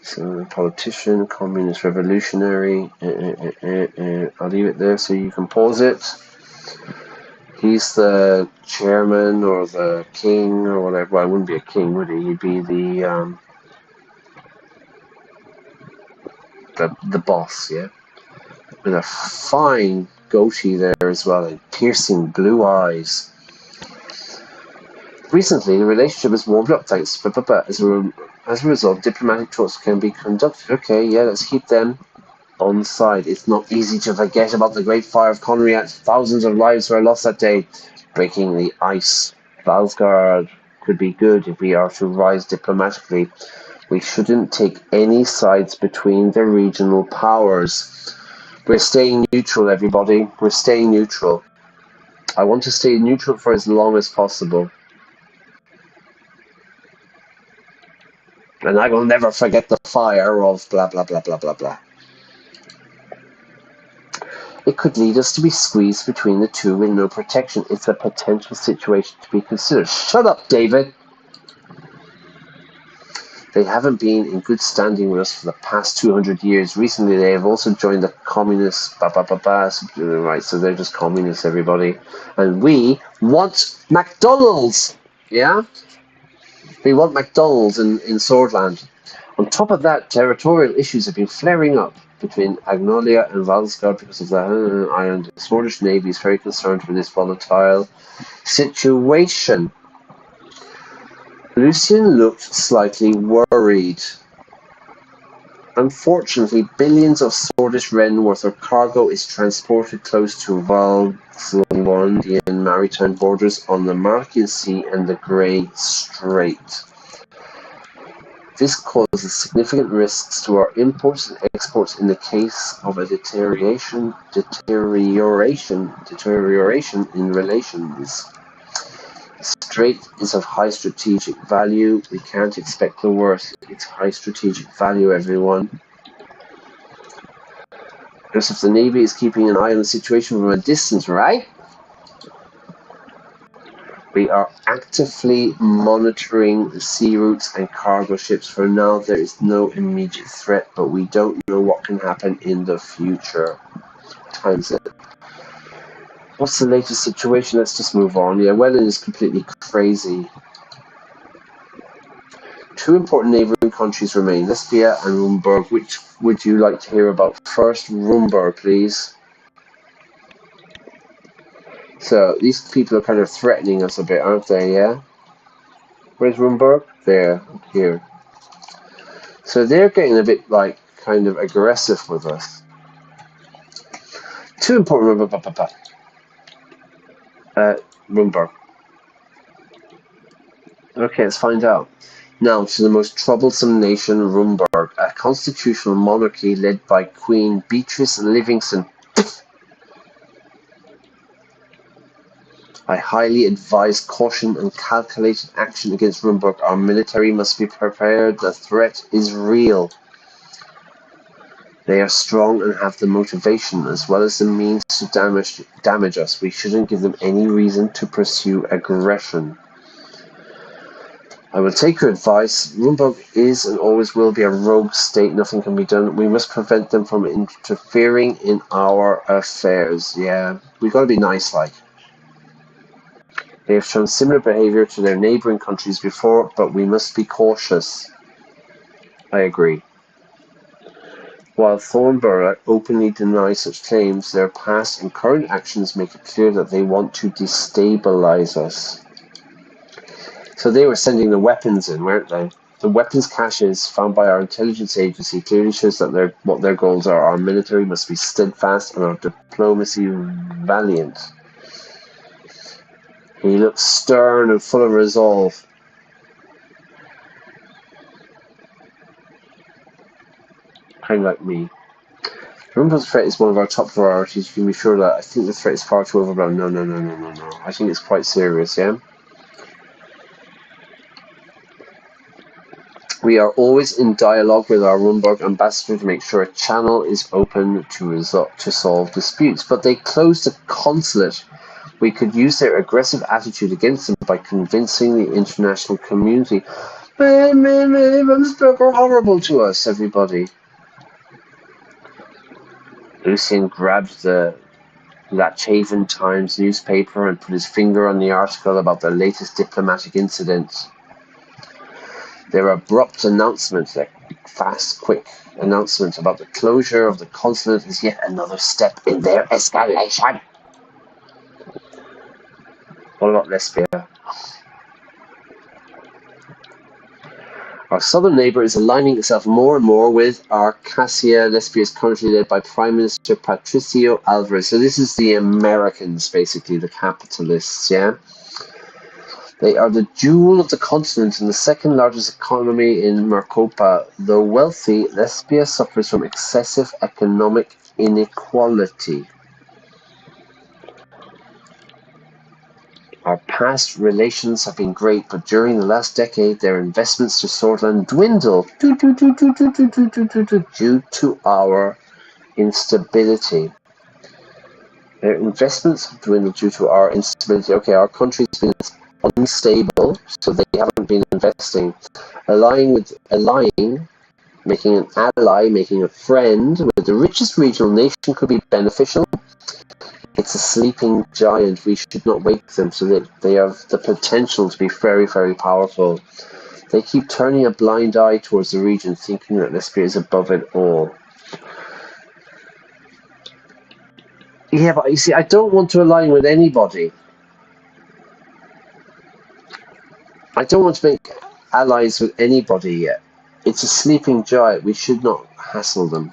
So, politician, communist revolutionary. I'll leave it there so you can pause it. He's the chairman or the king or whatever. Well, he wouldn't be a king, would he? He'd be the boss, yeah? With a fine goatee there as well, and piercing blue eyes. Recently, the relationship has warmed up thanks to as a result, diplomatic talks can be conducted. Okay, yeah, let's keep them on side. It's not easy to forget about the Great Fire of Conriat. Thousands of lives were lost that day. Breaking the ice. Valsgard could be good if we are to rise diplomatically. We shouldn't take any sides between the regional powers. We're staying neutral, everybody. We're staying neutral. I want to stay neutral for as long as possible. And I will never forget the fire of blah, blah, blah, blah, blah, blah. It could lead us to be squeezed between the two with no protection. It's a potential situation to be considered. Shut up, David! They haven't been in good standing with us for the past 200 years. Recently, they have also joined the communists. Right, so they're just communists, everybody. And we want McDonald's! Yeah? We want McDonald's in Sordland. On top of that, territorial issues have been flaring up between Agnolia and Valsgard because of the island. The Swedish Navy is very concerned with this volatile situation. Lucien looked slightly worried. Unfortunately, billions of Swedish ren worth of cargo is transported close to Valslandian maritime borders on the Markian Sea and the Grey Strait. This causes significant risks to our imports and exports in the case of a deterioration in relations. The strait is of high strategic value. We can't expect the worst. It's high strategic value, everyone. Because if the Navy is keeping an eye on the situation from a distance, right? We are actively monitoring the sea routes and cargo ships. For now, there is no immediate threat, but we don't know what can happen in the future. What time is it? What's the latest situation? Let's just move on. Yeah, Welland is completely crazy. Two important neighbouring countries remain, Lesbia and Rumburg. Which would you like to hear about first? Rumburg, please. So, these people are kind of threatening us a bit, aren't they, yeah? Where's Rumburg? There, here. So they're getting a bit, like, kind of aggressive with us. Two important... Rumburg. Okay, let's find out. Now to the most troublesome nation, Rumburg, a constitutional monarchy led by Queen Beatrice Livingston. I highly advise caution and calculated action against Rumburg. Our military must be prepared. The threat is real. They are strong and have the motivation as well as the means to damage us. We shouldn't give them any reason to pursue aggression. I will take your advice. Rumburg is and always will be a rogue state. Nothing can be done. We must prevent them from interfering in our affairs. Yeah, we got to be nice, like. They have shown similar behavior to their neighboring countries before, but we must be cautious. I agree. While Thornborough openly denies such claims, their past and current actions make it clear that they want to destabilize us. So they were sending the weapons in, weren't they? The weapons caches found by our intelligence agency clearly shows that what their goals are. Our military must be steadfast and our diplomacy valiant. He looks stern and full of resolve. Kind of like me. Rumburg's threat is one of our top priorities. You can be sure that I think the threat is far too overblown. No. I think it's quite serious, yeah? We are always in dialogue with our Rumburg ambassador to make sure a channel is open to solve disputes. But they closed the consulate. We could use their aggressive attitude against them by convincing the international community. Rumburg are horrible to us, everybody. Lucien grabbed the Latchaven Times newspaper and put his finger on the article about the latest diplomatic incident. Their abrupt announcement, their fast, quick announcement about the closure of the consulate is yet another step in their escalation. What about Lesbia? Our southern neighbour is aligning itself more and more with Arcasia. Lesbia is currently led by Prime Minister Patricio Alvarez. So this is the Americans, basically, the capitalists, yeah? They are the jewel of the continent and the second largest economy in Marcopa. Though wealthy, Lesbia suffers from excessive economic inequality. Our past relations have been great, but during the last decade, their investments to Sordland dwindled due to our instability. Their investments have dwindled due to our instability. Okay, our country's been unstable, so they haven't been investing. Making an ally, making a friend with the richest regional nation could be beneficial. It's a sleeping giant. We should not wake them, so that they have the potential to be very, very powerful. They keep turning a blind eye towards the region, thinking that Lesbia is above it all. Yeah, but you see, I don't want to align with anybody. I don't want to make allies with anybody yet. It's a sleeping giant. We should not hassle them.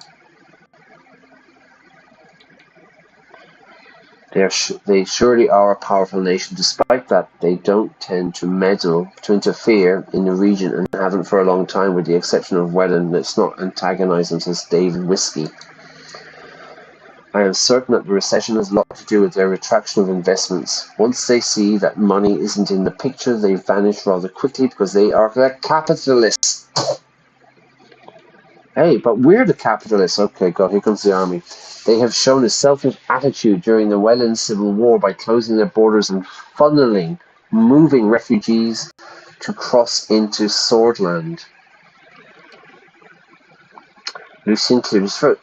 They surely are a powerful nation. Despite that, they don't tend to meddle, to interfere in the region, and haven't for a long time, with the exception of Welland. Let's not antagonize them, says David Whiskey. I am certain that the recession has a lot to do with their retraction of investments. Once they see that money isn't in the picture, they vanish rather quickly because they are the capitalists. Hey, but we're the capitalists. Okay, God, here comes the army. They have shown a selfish attitude during the Welland Civil War by closing their borders and moving refugees to cross into Sordland. Lucian clears throat.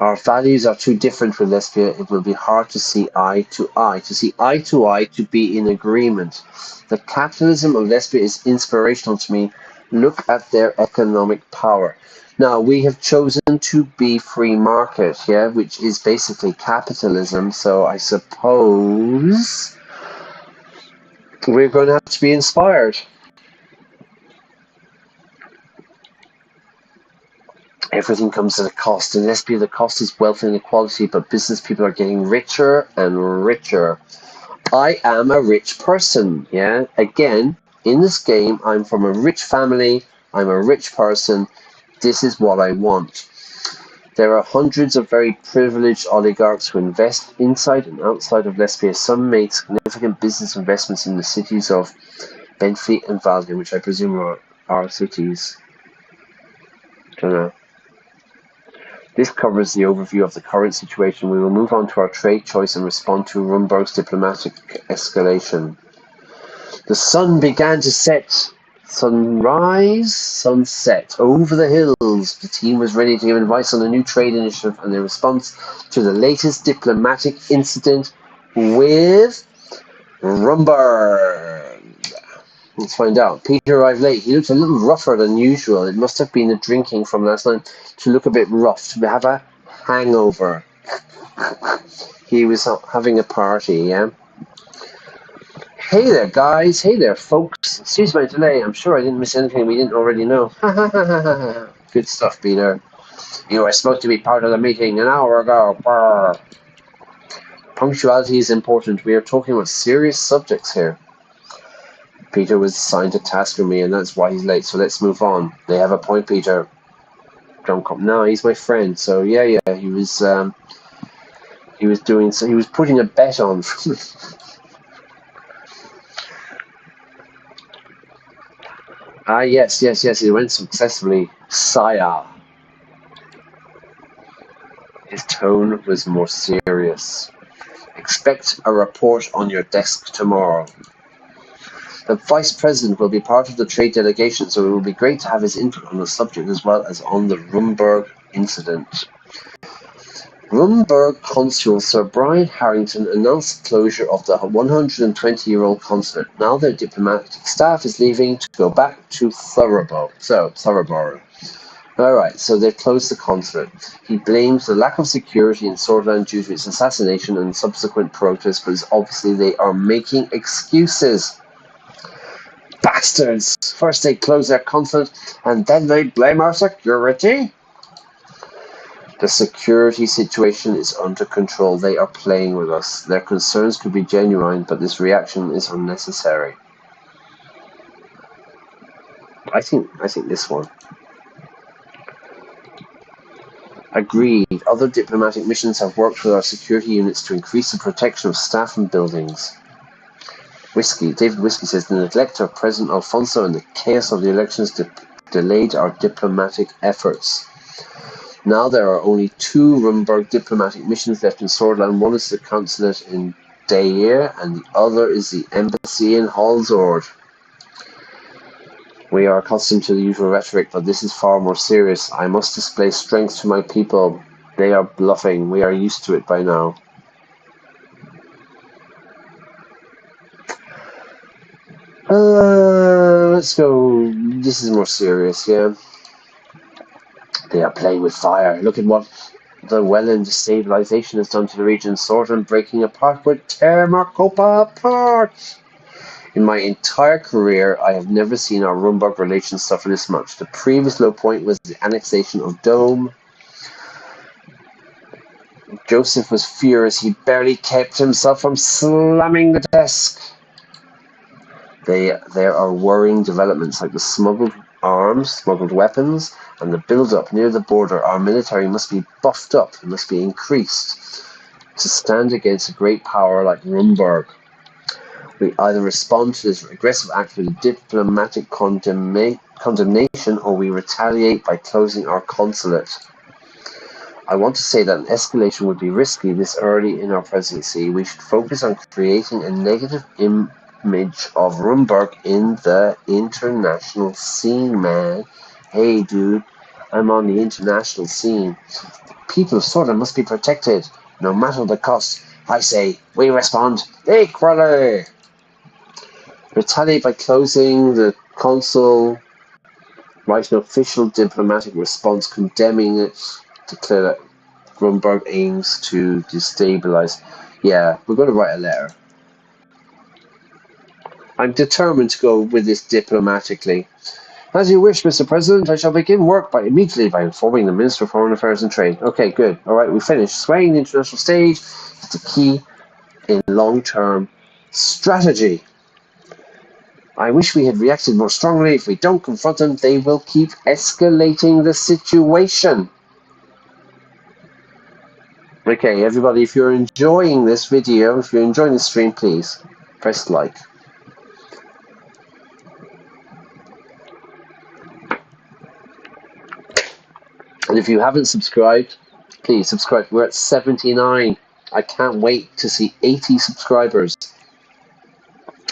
Our values are too different with Lesbia. It will be hard to see eye to eye. To be in agreement. The capitalism of Lesbia is inspirational to me. Look at their economic power. Now, we have chosen to be free market, yeah, which is basically capitalism. So I suppose we're going to have to be inspired. Everything comes at a cost. In Lesbia, the cost is wealth inequality, but business people are getting richer and richer. I am a rich person, yeah? Again, in this game, I'm from a rich family. I'm a rich person. This is what I want. There are hundreds of very privileged oligarchs who invest inside and outside of Lesbia. Some make significant business investments in the cities of Benfleet and Valga, which I presume are our cities. Don't know. This covers the overview of the current situation. We will move on to our trade choice and respond to Rumburg's diplomatic escalation. The sun began to set. Sunrise, sunset, over the hills. The team was ready to give advice on a new trade initiative and their response to the latest diplomatic incident with Rumburg. Let's find out. Peter arrived late. He looked a little rougher than usual. It must have been the drinking from last night to look a bit rough, to have a hangover. He was having a party, yeah? Hey there, guys. Hey there, folks. Excuse my delay. I'm sure I didn't miss anything we didn't already know. Good stuff, Peter. You were supposed to be part of the meeting an hour ago. Brr. Punctuality is important. We are talking about serious subjects here. Peter was assigned a task for me, and that's why he's late. So let's move on. They have a point, Peter. Don't come. No, he's my friend. So yeah. He was doing. So he was putting a bet on. Yes. He went successfully. Sire. His tone was more serious. Expect a report on your desk tomorrow. The Vice President will be part of the trade delegation, so it will be great to have his input on the subject as well as on the Rumburg incident. Rumburg Consul Sir Brian Harrington announced the closure of the 120-year-old consulate. Now their diplomatic staff is leaving to go back to Thurrock. Alright, so they've closed the consulate. He blames the lack of security in Sordland due to its assassination and subsequent protests, but obviously they are making excuses. Bastards! First they close their consulate, and then they blame our security? The security situation is under control. They are playing with us. Their concerns could be genuine, but this reaction is unnecessary. I think this one. Agreed. Other diplomatic missions have worked with our security units to increase the protection of staff and buildings. David Whiskey says the neglect of President Alfonso and the chaos of the elections delayed our diplomatic efforts. Now there are only 2 Rumburg diplomatic missions left in Sordland. One is the consulate in Deir, and the other is the embassy in Halsord. We are accustomed to the usual rhetoric, but this is far more serious. I must display strength to my people. They are bluffing. We are used to it by now. Let's go. This is more serious, yeah. They are playing with fire. Look at what the Welland destabilization has done to the region. Sordland breaking apart would tear Marcopa apart. In my entire career, I have never seen our Rumburg relations suffer this much. The previous low point was the annexation of Dome. Joseph was furious. He barely kept himself from slamming the desk. There are worrying developments like the smuggled arms, smuggled weapons, and the build-up near the border. Our military must be buffed up, it must be increased to stand against a great power like Rumburg. We either respond to this aggressive act with diplomatic condemnation, or we retaliate by closing our consulate. I want to say that an escalation would be risky this early in our presidency. We should focus on creating a negative image of Rumburg in the international scene, man. Hey, dude, I'm on the international scene. The people of Sordland must be protected, no matter the cost. I say, we respond equally. Retaliate by closing the consul. Write an official diplomatic response condemning it. Declare that Rumburg aims to destabilize. Yeah, we're going to write a letter. I'm determined to go with this diplomatically. As you wish, Mr. President, I shall begin work immediately by informing the Minister of Foreign Affairs and Trade. Okay, good. All right, we finished. Swaying the international stage is the key in long-term strategy. I wish we had reacted more strongly. If we don't confront them, they will keep escalating the situation. Okay, everybody, if you're enjoying this video, if you're enjoying the stream, please press like. And if you haven't subscribed, please subscribe. We're at 79. I can't wait to see 80 subscribers.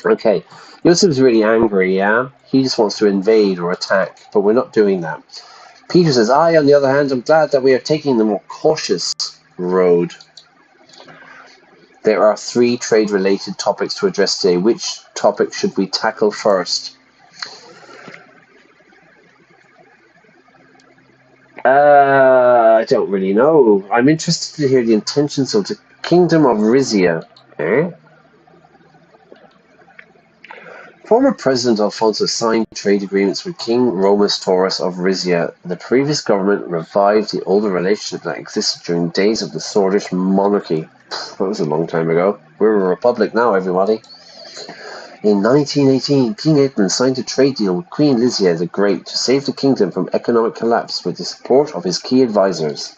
Okay, Yosef's really angry, yeah? He just wants to invade or attack, but we're not doing that. Peter says, I, on the other hand, am glad that we are taking the more cautious road. There are 3 trade-related topics to address today. Which topic should we tackle first? I don't really know. I'm interested to hear the intentions of the Kingdom of Risia. Former President Alfonso signed trade agreements with King Romus Taurus of Risia. The previous government revived the older relationship that existed during days of the Sordish monarchy. That was a long time ago. We're a republic now, everybody. In 1918, King Edmund signed a trade deal with Queen Lysia the Great to save the kingdom from economic collapse with the support of his key advisors.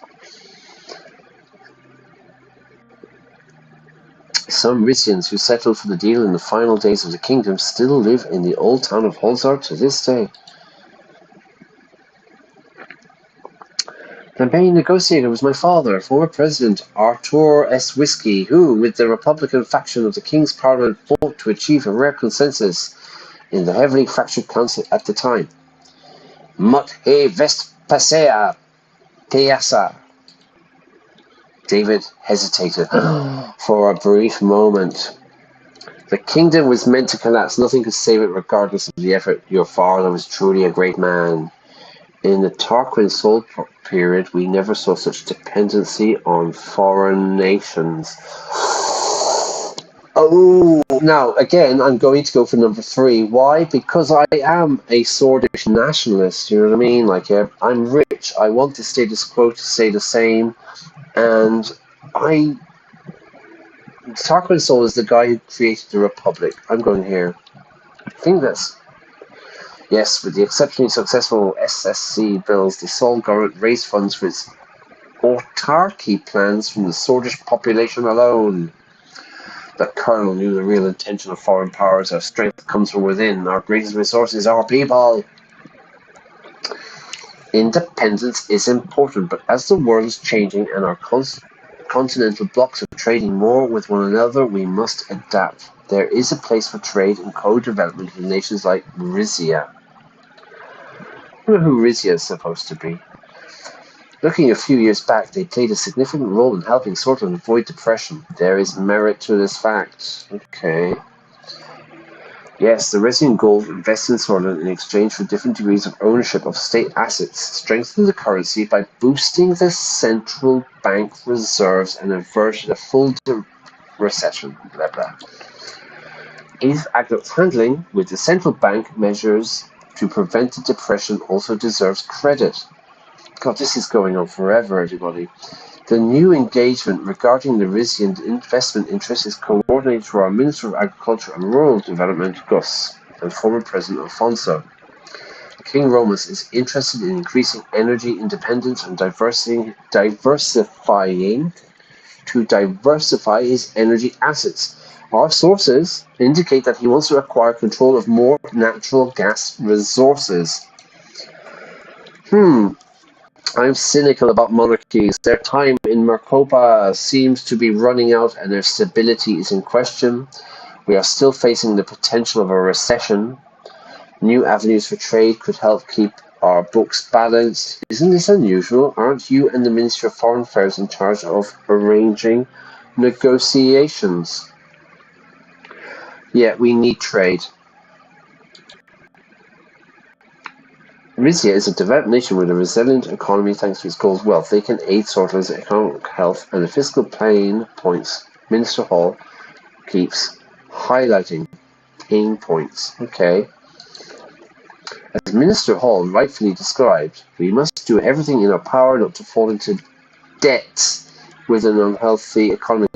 Some Risians who settled for the deal in the final days of the kingdom still live in the old town of Holzard to this day. Campaign negotiator was my father, former President Artur S. Whiskey, who, with the Republican faction of the King's Parliament, fought to achieve a rare consensus in the heavily fractured council at the time. Mut he Vespasea Piasa. David hesitated for a brief moment. The kingdom was meant to collapse. Nothing could save it regardless of the effort. Your father was truly a great man. In the Tarquin Sol period, we never saw such dependency on foreign nations. Oh, now, again, I'm going to go for number 3. Why? Because I am a Sordish nationalist, you know what I mean? Like, I'm rich. I want the status quo to stay the same. And Tarquin Sol is the guy who created the Republic. I'm going here. I think that's... Yes, with the exceptionally successful SSC bills, the Sol government raised funds for its autarky plans from the Sordish population alone. The colonel knew the real intention of foreign powers. Our strength comes from within. Our greatest resource is our people. Independence is important, but as the world is changing and our continental blocks are trading more with one another, we must adapt. There is a place for trade and co-development with nations like Rizia. I don't know who Rizia is supposed to be. Looking a few years back, they played a significant role in helping Sordland avoid depression. There is merit to this fact. Okay. Yes, the resident gold invests in Sordland in exchange for different degrees of ownership of state assets, strengthen the currency by boosting the central bank reserves and avert a full recession. Blah blah. If Agno's handling with the central bank measures to prevent the depression also deserves credit. God, this is going on forever, everybody. The new engagement regarding the Rizian investment interest is coordinated through our Minister of Agriculture and Rural Development, Gus, and former President Alfonso. King Romas is interested in increasing energy independence and diversifying his energy assets. Our sources indicate that he wants to acquire control of more natural gas resources. I'm cynical about monarchies. Their time in Marcopa seems to be running out and their stability is in question. We are still facing the potential of a recession. New avenues for trade could help keep our books balanced. Isn't this unusual? Aren't you and the Minister of Foreign Affairs in charge of arranging negotiations? Yeah, we need trade. Rizia is a developed nation with a resilient economy thanks to its gold wealth. They can aid Sordland's economic health and the fiscal pain points Minister Hall keeps highlighting. Pain points. Okay. As Minister Hall rightfully described, we must do everything in our power not to fall into debt with an unhealthy economy.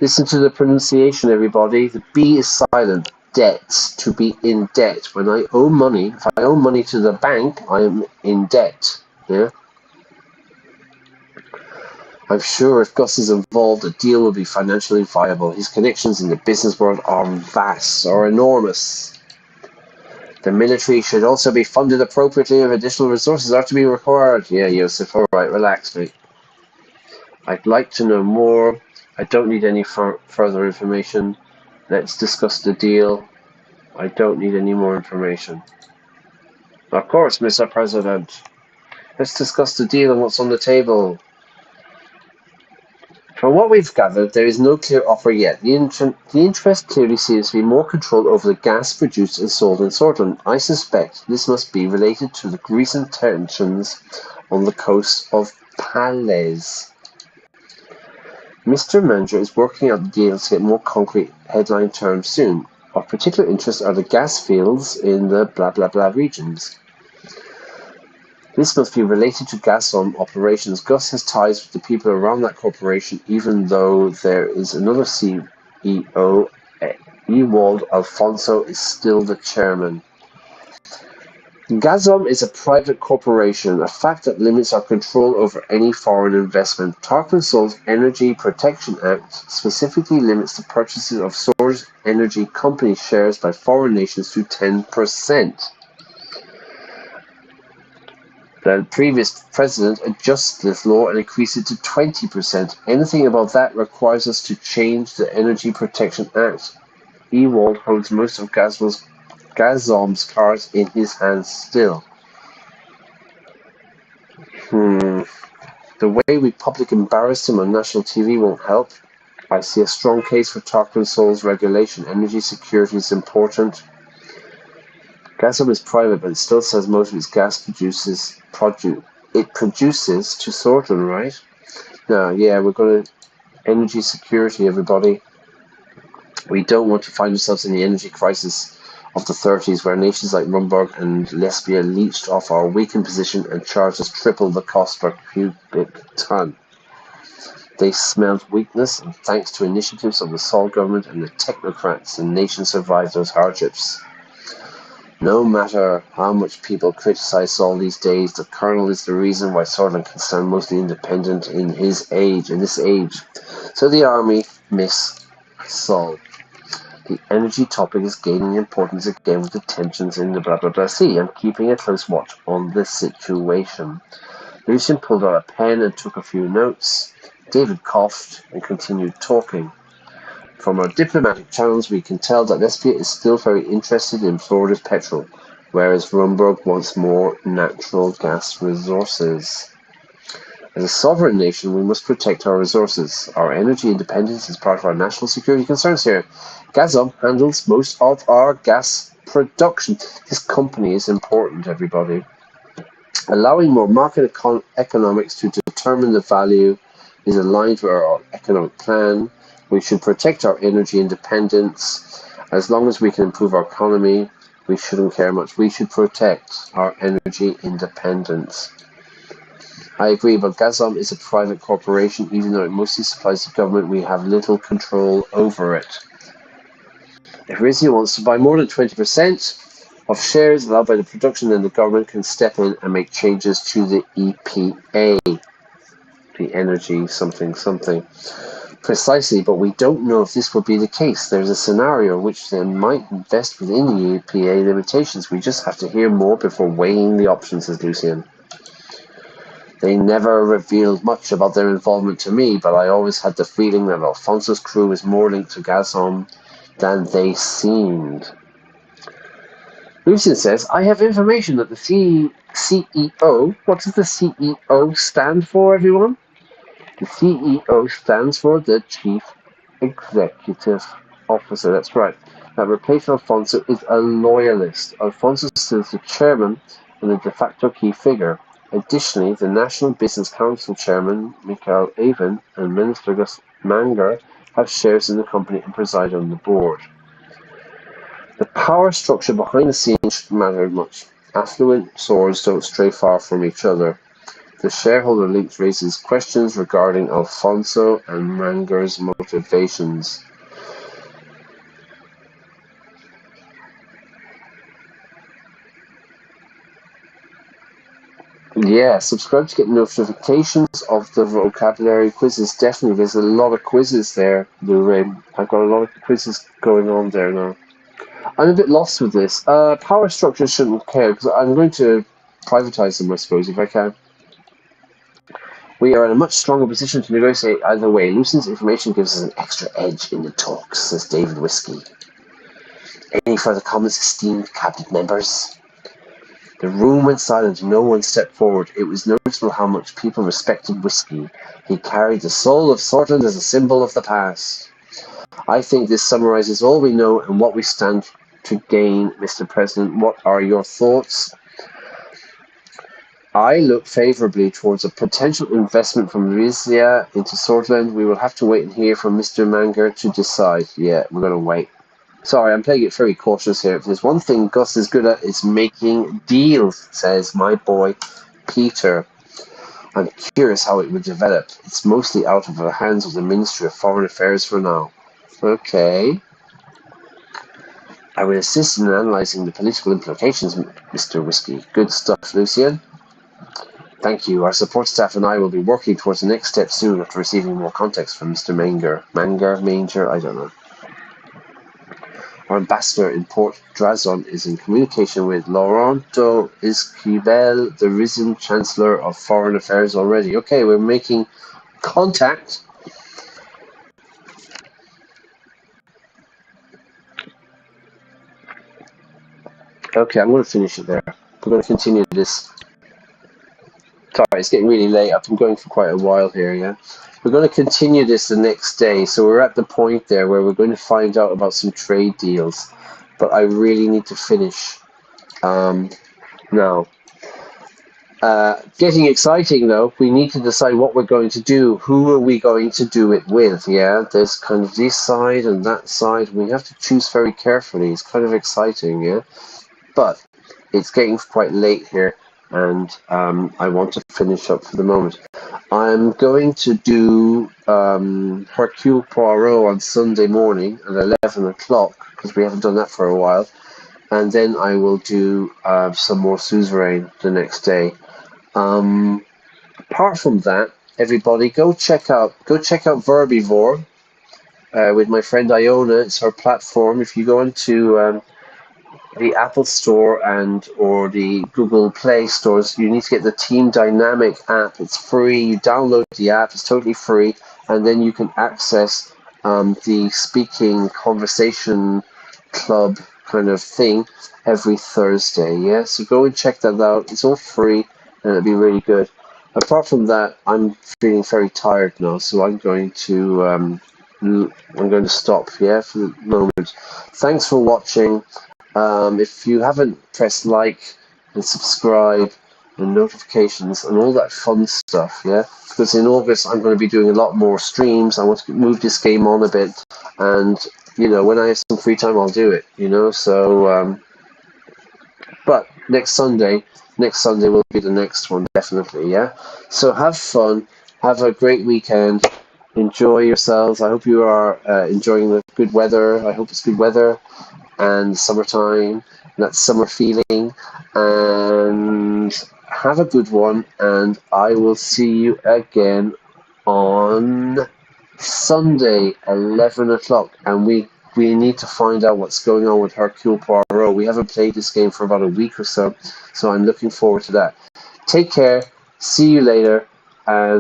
Listen to the pronunciation, everybody. The B is silent. Debts. To be in debt. When I owe money, if I owe money to the bank, I am in debt. Yeah. I'm sure if Gus is involved, the deal will be financially viable. His connections in the business world are vast, or enormous. The military should also be funded appropriately if additional resources are to be required. Yeah, Yosef, alright, relax, mate. I'd like to know more. I don't need any further information. Let's discuss the deal. I don't need any more information. Of course, Mr. President. Let's discuss the deal and what's on the table. From what we've gathered, there is no clear offer yet. The interest clearly seems to be more control over the gas produced and sold in Sordland. I suspect this must be related to the recent tensions on the coast of Palais. Mr. Manager is working out the deal to get more concrete headline terms soon. Of particular interest are the gas fields in the blah blah blah regions. This must be related to Gazprom operations. Gus has ties with the people around that corporation, even though there is another CEO. Ewald Alfonso is still the chairman. Gazprom is a private corporation, a fact that limits our control over any foreign investment. Tarkmansol's Energy Protection Act specifically limits the purchases of source energy company shares by foreign nations to 10%. The previous president adjusted this law and increased it to 20%. Anything above that requires us to change the Energy Protection Act. Ewald holds most of Gazprom's cards in his hands still. The way we publicly embarrassed him on national TV won't help. I see a strong case for Tarkmansol's regulation. Energy security is important. Gazprom is private, but it still sells most of its gas produces to Sordland, right? Now, yeah, we're going to energy security, everybody. We don't want to find ourselves in the energy crisis of the 30s, where nations like Rumburg and Lesbia leached off our weakened position and charged us triple the cost per cubic ton. They smelled weakness, and thanks to initiatives of the Sol government and the technocrats, the nation survived those hardships. No matter how much people criticize Sol these days, the Colonel is the reason why Sordland can stand mostly independent in this age. So the army miss Sol. the energy topic is gaining importance again with the tensions in the blah blah blah sea. I'm keeping a close watch on this situation. Lucian pulled out a pen and took a few notes. David coughed and continued talking. From our diplomatic channels, we can tell that Lesbia is still very interested in Florida's petrol, whereas Rumburg wants more natural gas resources. As a sovereign nation, we must protect our resources. Our energy independence is part of our national security concerns here. Gazprom handles most of our gas production. This company is important, everybody. Allowing more market economics to determine the value is aligned with our economic plan. We should protect our energy independence. As long as we can improve our economy, we shouldn't care much. We should protect our energy independence. I agree, but Gazprom is a private corporation. Even though it mostly supplies the government, we have little control over it. If Rizia wants to buy more than 20% of shares allowed by the production, then the government can step in and make changes to the EPA, the energy something something. Precisely, but we don't know if this will be the case. There's a scenario in which they might invest within the EPA limitations. We just have to hear more before weighing the options, says Lucian. They never revealed much about their involvement to me, but I always had the feeling that Alfonso's crew was more linked to Gazprom than they seemed. Lucian says, I have information that the CEO, what does the CEO stand for, everyone? The CEO stands for the Chief Executive Officer, that's right. That replacement Alfonso is a loyalist. Alfonso is still the chairman and a de facto key figure. Additionally, the National Business Council Chairman, Mikhail Avin, and Minister Gus Manger have shares in the company and preside on the board. The power structure behind the scenes shouldn't matter much. Affluent swords don't stray far from each other. The shareholder link raises questions regarding Alfonso and Manger's motivations. Yeah, subscribe to get notifications of the vocabulary quizzes. Definitely, there's a lot of quizzes there, Lorraine. I've got a lot of quizzes going on there now. I'm a bit lost with this. Power structures shouldn't care, because I'm going to privatize them, I suppose, if I can. We are in a much stronger position to negotiate either way. Lucian's information gives us an extra edge in the talks, says David Whiskey. Any further comments, esteemed cabinet members? The room went silent. No one stepped forward. It was noticeable how much people respected Whiskey. He carried the soul of Sordland as a symbol of the past. I think this summarizes all we know and what we stand to gain, Mr. President. What are your thoughts? I look favourably towards a potential investment from Rizia into Sordland. We will have to wait and hear from Mr. Manger to decide. Yeah, we're going to wait. Sorry, I'm playing it very cautious here. If there's one thing Gus is good at, it's making deals, says my boy Peter. I'm curious how it would develop. It's mostly out of the hands of the Ministry of Foreign Affairs for now. Okay. I will assist in analysing the political implications, Mr. Whiskey. Good stuff, Lucian. Thank you. Our support staff and I will be working towards the next step soon after receiving more context from Mr. Manger. Manger? I don't know. Our ambassador in Port Drazon is in communication with Laurento Esquivel, the risen Chancellor of Foreign Affairs already. Okay, we're making contact. Okay, I'm going to finish it there. We're going to continue this. Sorry, it's getting really late. I've been going for quite a while here, yeah? We're going to continue this the next day. So we're at the point there where we're going to find out about some trade deals. But I really need to finish now. Getting exciting, though. We need to decide what we're going to do. Who are we going to do it with, yeah? There's kind of this side and that side. We have to choose very carefully. It's kind of exciting, yeah? But it's getting quite late here. And I want to finish up for the moment. I'm going to do Hercule Poirot on Sunday morning at 11 o'clock, because we haven't done that for a while. And then I will do some more Suzerain the next day. Apart from that, everybody go check out Verbivore. with my friend Iona. It's her platform. If you go into the Apple Store and or the Google Play stores, you need to get the Team Dynamic app. It's free. You download the app. It's totally free, and then you can access the speaking conversation club kind of thing every Thursday. Yeah, so go and check that out. It's all free, and it'll be really good. Apart from that, I'm feeling very tired now, so I'm going to stop. Yeah, for the moment. Thanks for watching. If you haven't pressed like and subscribe and notifications and all that fun stuff, yeah, because in August I'm going to be doing a lot more streams. I want to move this game on a bit, and when I have some free time, I'll do it. So but next Sunday will be the next one, definitely, yeah. So have fun, have a great weekend, enjoy yourselves. I hope you are enjoying the good weather. I hope it's good weather and summertime, that summer feeling, and have a good one, and I will see you again on Sunday, 11 o'clock, and we need to find out what's going on with Hercule Poirot. We haven't played this game for about a week or so, so I'm looking forward to that. Take care, see you later, and